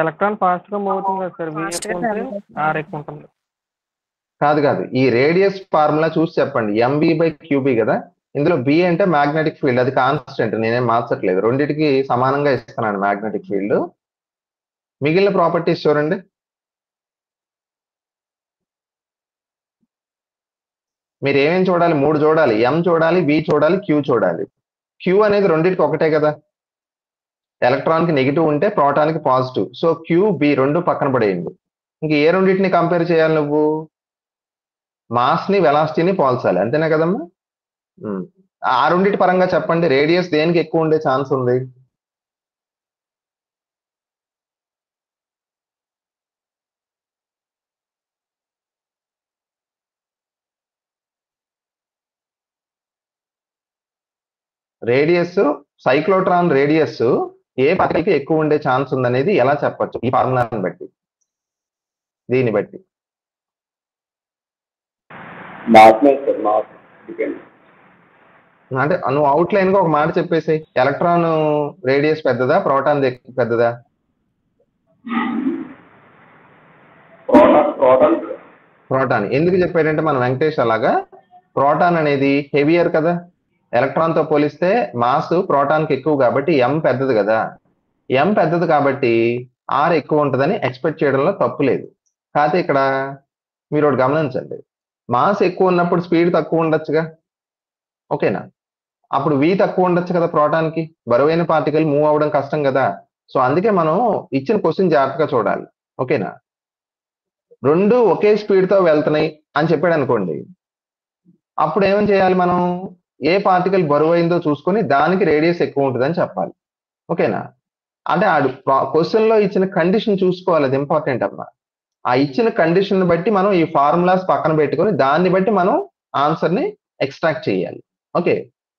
S2: ఎలక్ట్రాన్ ఫాస్ట్ గా మూవ్ అవుతుంది కదా సార్, వి ఎక్కువ ఉంటే ఆర్ ఎక్కువ ఉంటుంది.
S1: కాదు కాదు, ఈ రేడియస్ ఫార్ములా చూసి చెప్పండి. ఎంబీ బై క్యూబీ కదా, ఇందులో బి అంటే మ్యాగ్నెటిక్ ఫీల్డ్, అది కాన్స్టెంట్, నేనేం మార్చట్లేదు, రెండింటికి సమానంగా ఇస్తున్నాను మ్యాగ్నెటిక్ ఫీల్డ్. మిగిలిన ప్రాపర్టీస్ చూడండి. మీరు ఏమేమి చూడాలి? 3 చూడాలి. ఎం చూడాలి, బి చూడాలి, క్యూ చూడాలి. క్యూ అనేది రెండింటికి ఒకటే కదా, ఎలక్ట్రాన్ కి నెగిటివ్ ఉంటే ప్రోటాన్ కి పాజిటివ్. సో క్యూ బి రెండు పక్కన పడేయండి. ఇంక ఏ రెండింటిని కంపేర్ చేయాలి నువ్వు? మాస్ ని వెలాసిటీని పోల్చాలి, అంతేనా కదమ్మా? ఆ రెండింటి పరంగా చెప్పండి, రేడియస్ దేనికి ఎక్కువ ఉండే ఛాన్స్ ఉంది? రేడియస్, సైక్లోట్రాన్ రేడియస్ ఏ పార్టికల్ కి ఎక్కువ ఉండే ఛాన్స్ ఉందనేది ఎలా చెప్పొచ్చు? ఈ ఫార్ములాని బట్టి, దీన్ని బట్టి. అంటే నువ్వు అవుట్ లైన్ గా ఒక మాట చెప్పేసి, ఎలక్ట్రాన్ రేడియస్ పెద్దదా, ప్రోటాన్ పెద్దదా? ప్రోటాన్. ఎందుకు చెప్పాడంటే మన వెంకటేష్ అలాగా, ప్రోటాన్ అనేది హెవియర్ కదా, ఎలక్ట్రాన్ తో పోలిస్తే మాస్ ప్రోటాన్ కి ఎక్కువ కాబట్టి ఎం పెద్దది కదా, ఎం పెద్దది కాబట్టి ఆర్ ఎక్కువ ఉంటుందని ఎక్స్పెక్ట్ చేయడంలో తప్పు లేదు. కాకపోతే ఇక్కడ మీరు ఒకటి గమనించండి, మాస్ ఎక్కువ ఉన్నప్పుడు స్పీడ్ తక్కువ ఉండొచ్చుగా, ఓకేనా? అప్పుడు వి తక్కువ ఉండొచ్చు కదా, ప్రోటాన్ కి బరువైన పార్టికల్ మూవ్ అవ్వడం కష్టం కదా. సో అందుకే మనం ఇచ్చిన క్వశ్చన్ జాగ్రత్తగా చూడాలి, ఓకేనా? రెండు ఒకే స్పీడ్ తో వెళ్తున్నాయి అని చెప్పాడు అనుకోండి, అప్పుడు ఏమని చేయాలి మనం? ఏ పార్టికల్ బరువైందో చూసుకొని దానికి రేడియస్ ఎక్కువ ఉంటుందని చెప్పాలి, ఓకేనా? అంటే ఆడు క్వశ్చన్ లో ఇచ్చిన కండిషన్ చూసుకోవాలి, అది ఇంపార్టెంట్ అమ్మా. ఆ ఇచ్చిన కండిషన్ బట్టి మనం ఈ ఫార్ములాస్ పక్కన పెట్టుకొని దాన్ని బట్టి మనం ఆన్సర్ ని ఎక్స్ట్రాక్ట్ చేయాలి, ఓకే?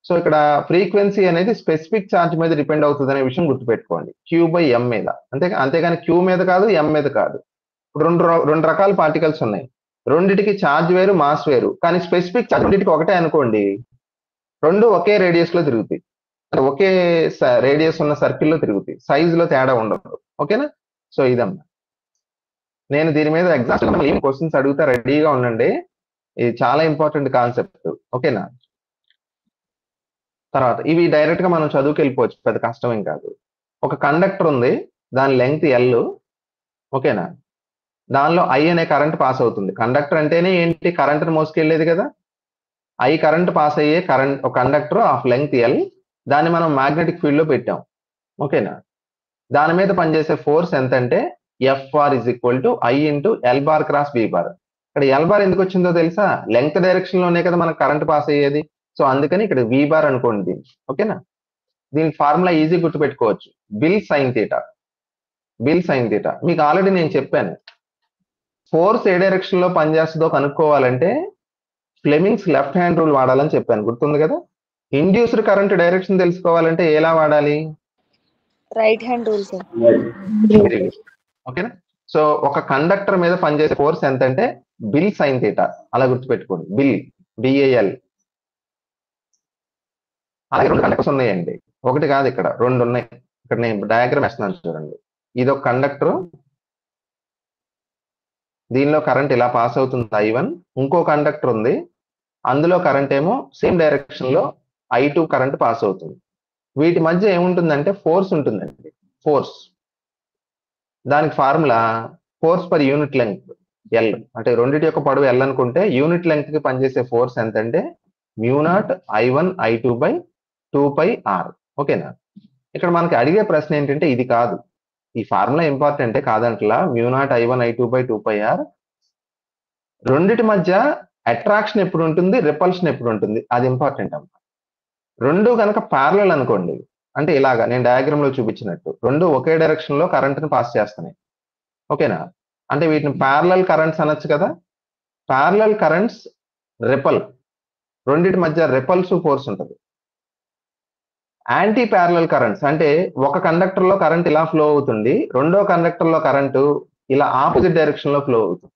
S1: సో ఇక్కడ ఫ్రీక్వెన్సీ అనేది స్పెసిఫిక్ ఛార్జ్ మీద డిపెండ్ అవుతుంది అనే విషయం గుర్తుపెట్టుకోండి, క్యూ బై ఎం మీద, అంతేగాని క్యూ మీద కాదు, ఎం మీద కాదు. ఇప్పుడు రెండు రకాల పార్టికల్స్ ఉన్నాయి, రెండిటికి ఛార్జ్ వేరు, మాస్ వేరు, కానీ స్పెసిఫిక్ ఛార్జ్ రెండింటికి ఒకటే అనుకోండి, రెండు ఒకే రేడియస్ లో తిరుగుతాయి, ఒకే రేడియస్ ఉన్న సర్కిల్లో తిరుగుతాయి, సైజులో తేడా ఉండదు, ఓకేనా? సో ఇదమ్మా, నేను దీని మీద ఎగ్జామ్ క్వశ్చన్స్ అడుగుతా, రెడీగా ఉండండి, ఇది చాలా ఇంపార్టెంట్ కాన్సెప్ట్, ఓకేనా? తర్వాత ఇవి డైరెక్ట్ గా మనం చదువుకి వెళ్ళిపోవచ్చు, పెద్ద కష్టమేం కాదు. ఒక కండక్టర్ ఉంది, దాని లెంగ్త్ ఎల్, ఓకేనా? దానిలో ఐ అనే కరెంట్ పాస్ అవుతుంది. కండక్టర్ అంటేనే ఏంటి? కరెంట్ని మోసుకెళ్ళేది కదా. ఐ కరెంట్ పాస్ అయ్యే ఒక కండక్టర్ ఆఫ్ లెంగ్త్ ఎల్, దాన్ని మనం మ్యాగ్నెటిక్ ఫీల్డ్ లో పెట్టాం, ఓకేనా? దాని మీద పనిచేసే ఫోర్స్ ఎంత అంటే FR is equal to I into L bar cross B bar. ఇక్కడ ఎల్ బార్ ఎందుకు వచ్చిందో తెలుసా? లెంగ్త్ డైరెక్షన్ లోనే కదా మనకు కరెంట్ పాస్ అయ్యేది. సో అందుకని ఇక్కడ వి బార్ అనుకోండి దీన్ని, ఓకేనా? దీని ఫార్ములా ఈజీ గుర్తుపెట్టుకోవచ్చు, bill sine theta. Bill sine theta మీకు ఆల్రెడీ నేను చెప్పాను. ఫోర్స్ ఏ డైరెక్షన్ లో పనిచేస్తుందో కనుక్కోవాలంటే ఫ్లెమింగ్స్ లెఫ్ట్ హ్యాండ్ రూల్ వాడాలని చెప్పాను, గుర్తుంది కదా. ఇండ్యూస్డ్ కరెంట్ డైరెక్షన్ తెలుసుకోవాలంటే ఎలా వాడాలి?
S3: Right hand rule sir.
S1: ఓకేనా? సో ఒక కండక్టర్ మీద పనిచేసే ఫోర్స్ ఎంత అంటే బిల్ సైన్ థీటా, అలా గుర్తుపెట్టుకోండి, బిల్, బిఏఎల్. అలాగే రెండు కండక్టర్స్ ఉన్నాయండి, ఒకటి కాదు ఇక్కడ రెండు ఉన్నాయి. ఇక్కడ నేను డయాగ్రామ్ వేస్తున్నాను చూడండి, ఇది ఒక కండక్టర్, దీనిలో కరెంట్ ఇలా పాస్ అవుతుంది I1. ఇంకో కండక్టర్ ఉంది, అందులో కరెంట్ ఏమో సేమ్ డైరెక్షన్ లో I2 కరెంట్ పాస్ అవుతుంది. వీటి మధ్య ఏముంటుందంటే ఫోర్స్ ఉంటుందండి, ఫోర్స్. దానికి formula force per unit length L, అంటే రెండింటి యొక్క పొడవు ఎల్ అనుకుంటే యూనిట్ లెంగ్త్ కి పనిచేసే ఫోర్స్ ఎంత అంటే μ0 I1 I2 బై 2πr, ఓకేనా? ఇక్కడ మనకి అడిగే ప్రశ్న ఏంటంటే ఇది కాదు, ఈ ఫార్ములా ఇంపార్టెంటే కాదంటలా, μ0 I1 I2 బై 2πr. రెండిటి మధ్య అట్రాక్షన్ ఎప్పుడు ఉంటుంది, రిపల్షన్ ఎప్పుడు ఉంటుంది, అది ఇంపార్టెంట్ అమ్మా. రెండు కనుక ప్యారలల్ అనుకోండి, అంటే ఇలాగా నేను డయాగ్రామ్ లో చూపించినట్టు రెండు ఒకే డైరెక్షన్ లో కరెంట్ ని పాస్ చేస్తున్నాయి, ఓకేనా? అంటే వీటిని ప్యారలల్ కరెంట్స్ అనొచ్చు కదా. ప్యారలల్ కరెంట్స్ రిపల్, రెండింటి మధ్య రిపల్సివ్ ఫోర్స్ ఉంటుంది. యాంటీ ప్యారలల్ కరెంట్స్ అంటే ఒక కండక్టర్ లో కరెంట్ ఇలా ఫ్లో అవుతుంది, రెండో కండక్టర్ లో కరెంటు ఇలా ఆపోజిట్ డైరెక్షన్ లో ఫ్లో అవుతుంది.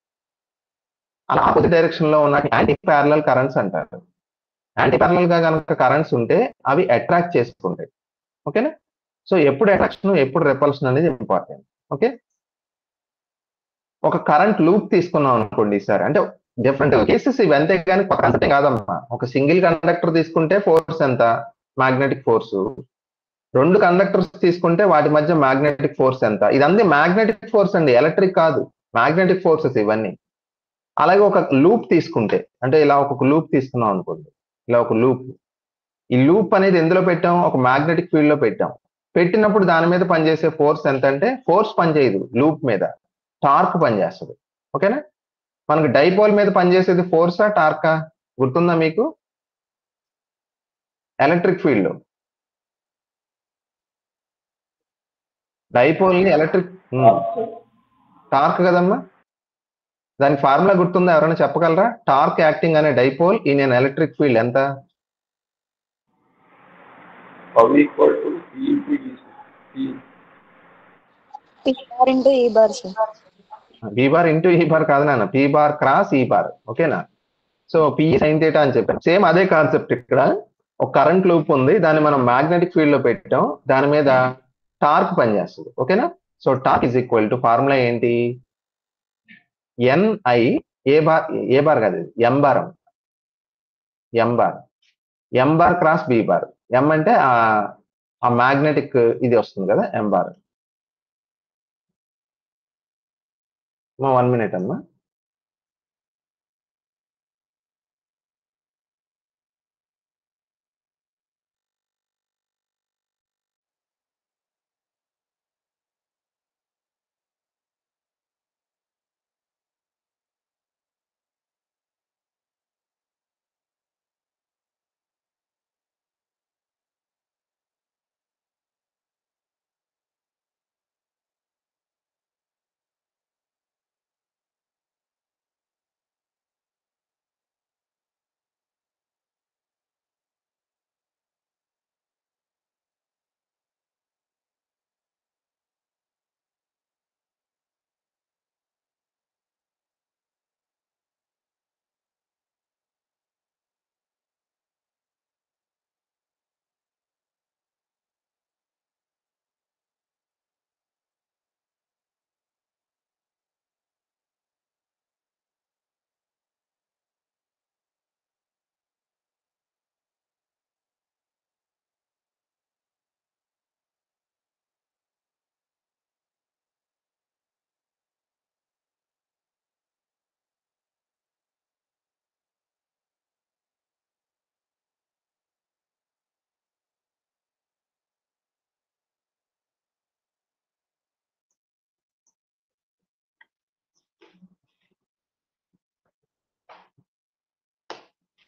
S1: అలా ఆపోజిట్ డైరెక్షన్ లో ఉన్న యాంటీ ప్యారలల్ కరెంట్స్ అంటారు. యాంటీ ప్యారలల్ గా కనుక కరెంట్స్ ఉంటే అవి అట్రాక్ట్ చేసుకుంటాయి. ఓకేనా? సో ఎప్పుడు అట్రాక్షన్ ఎప్పుడు రిపల్షన్ అనేది ఇంపార్టెంట్. ఓకే, ఒక కరెంట్ లూప్ తీసుకున్నాం అనుకోండి సార్, అంటే డిఫరెంట్ కేసెస్ ఇవి, అంతే కానీ కొత్త కాన్సెప్ట్ కాదమ్మా. ఒక సింగిల్ కండక్టర్ తీసుకుంటే ఫోర్స్ ఎంత, మ్యాగ్నెటిక్ ఫోర్స్. రెండు కండక్టర్స్ తీసుకుంటే వాటి మధ్య మ్యాగ్నెటిక్ ఫోర్స్ ఎంత. ఇదంతా మ్యాగ్నెటిక్ ఫోర్స్ అండి, ఎలక్ట్రిక్ కాదు, మ్యాగ్నెటిక్ ఫోర్సెస్ ఇవన్నీ. అలాగే ఒక లూప్ తీసుకుంటే, అంటే ఇలా ఒక లూప్ తీసుకున్నాం అనుకోండి, ఇలా ఒక లూప్, ఈ లూప్ అనేది ఎందులో పెట్టాం, ఒక మ్యాగ్నెటిక్ ఫీల్డ్ లో పెట్టాం. పెట్టినప్పుడు దాని మీద పనిచేసే ఫోర్స్ ఎంత అంటే, ఫోర్స్ పనిచేయదు లూప్ మీద, టార్క్ పనిచేస్తుంది. ఓకేనా? మనకు డైపోల్ మీద పనిచేసేది ఫోర్సా టార్కా, గుర్తుందా మీకు? ఎలక్ట్రిక్ ఫీల్డ్ లో డైపోల్ ని ఎలక్ట్రిక్ టార్క్ కదమ్మా. దానికి ఫార్ములా గుర్తుందా, ఎవరైనా చెప్పగలరా? టార్క్ యాక్టింగ్ అనే dipole in an electric field ఎంత?
S3: P bar into E bar, sir.
S1: B bar into E bar కాదు నాన్న, P bar cross E bar. ఓకేనా? సో పి సైన్ థీటా అని చెప్పాను. సేమ్ అదే కాన్సెప్ట్. ఇక్కడ ఒక కరెంట్ లూప్ ఉంది, దాన్ని మనం మ్యాగ్నెటిక్ ఫీల్డ్ లో పెట్టాం, దాని మీద టార్క్ పనిచేస్తుంది. ఓకేనా? So torque is equal to formula ఏంటి, NI A bar, A bar కాదు, M bar, M bar, M bar cross B bar. M అంటే ఆ మ్యాగ్నెటిక్ ఇది వస్తుంది కదా, ఎం బార్. 1 minute అమ్మా.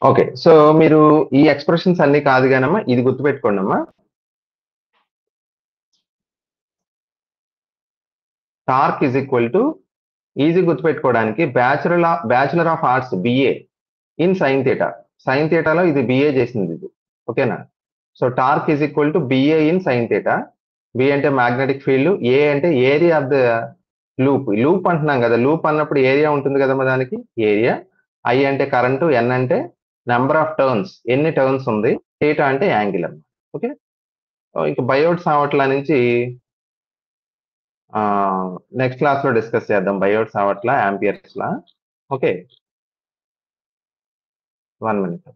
S1: ఓకే, సో మీరు ఈ ఎక్స్ప్రెషన్స్ అన్ని కాదు కానమ్మా, ఇది గుర్తుపెట్టుకోండి అమ్మా. Torque is equal to, easy గుర్తుపెట్టుకోవడానికి, bachelor of arts BA in sine theta. Sine థీటాలో ఇది బిఏ చేసింది ఇది. ఓకేనా? So torque is equal to BA in sine theta. B అంటే మ్యాగ్నెటిక్ ఫీల్డ్, ఏ అంటే area of the loop. Loop అంటున్నాం కదా, లూప్ అన్నప్పుడు ఏరియా ఉంటుంది కదమ్మా దానికి, ఏరియా. ఐ అంటే కరెంటు, ఎన్ అంటే నెంబర్ ఆఫ్ టర్న్స్, ఎన్ని టర్న్స్ ఉంది, థీటా అంటే యాంగిల్ అన్నమాట. ఓకే, ఇంకా బయోట్ సావట్ల నుంచి నెక్స్ట్ క్లాస్ లో డిస్కస్ చేద్దాం. బయోట్ సావట్ల, యాంపియర్స్ లా. Okay, 1 minute.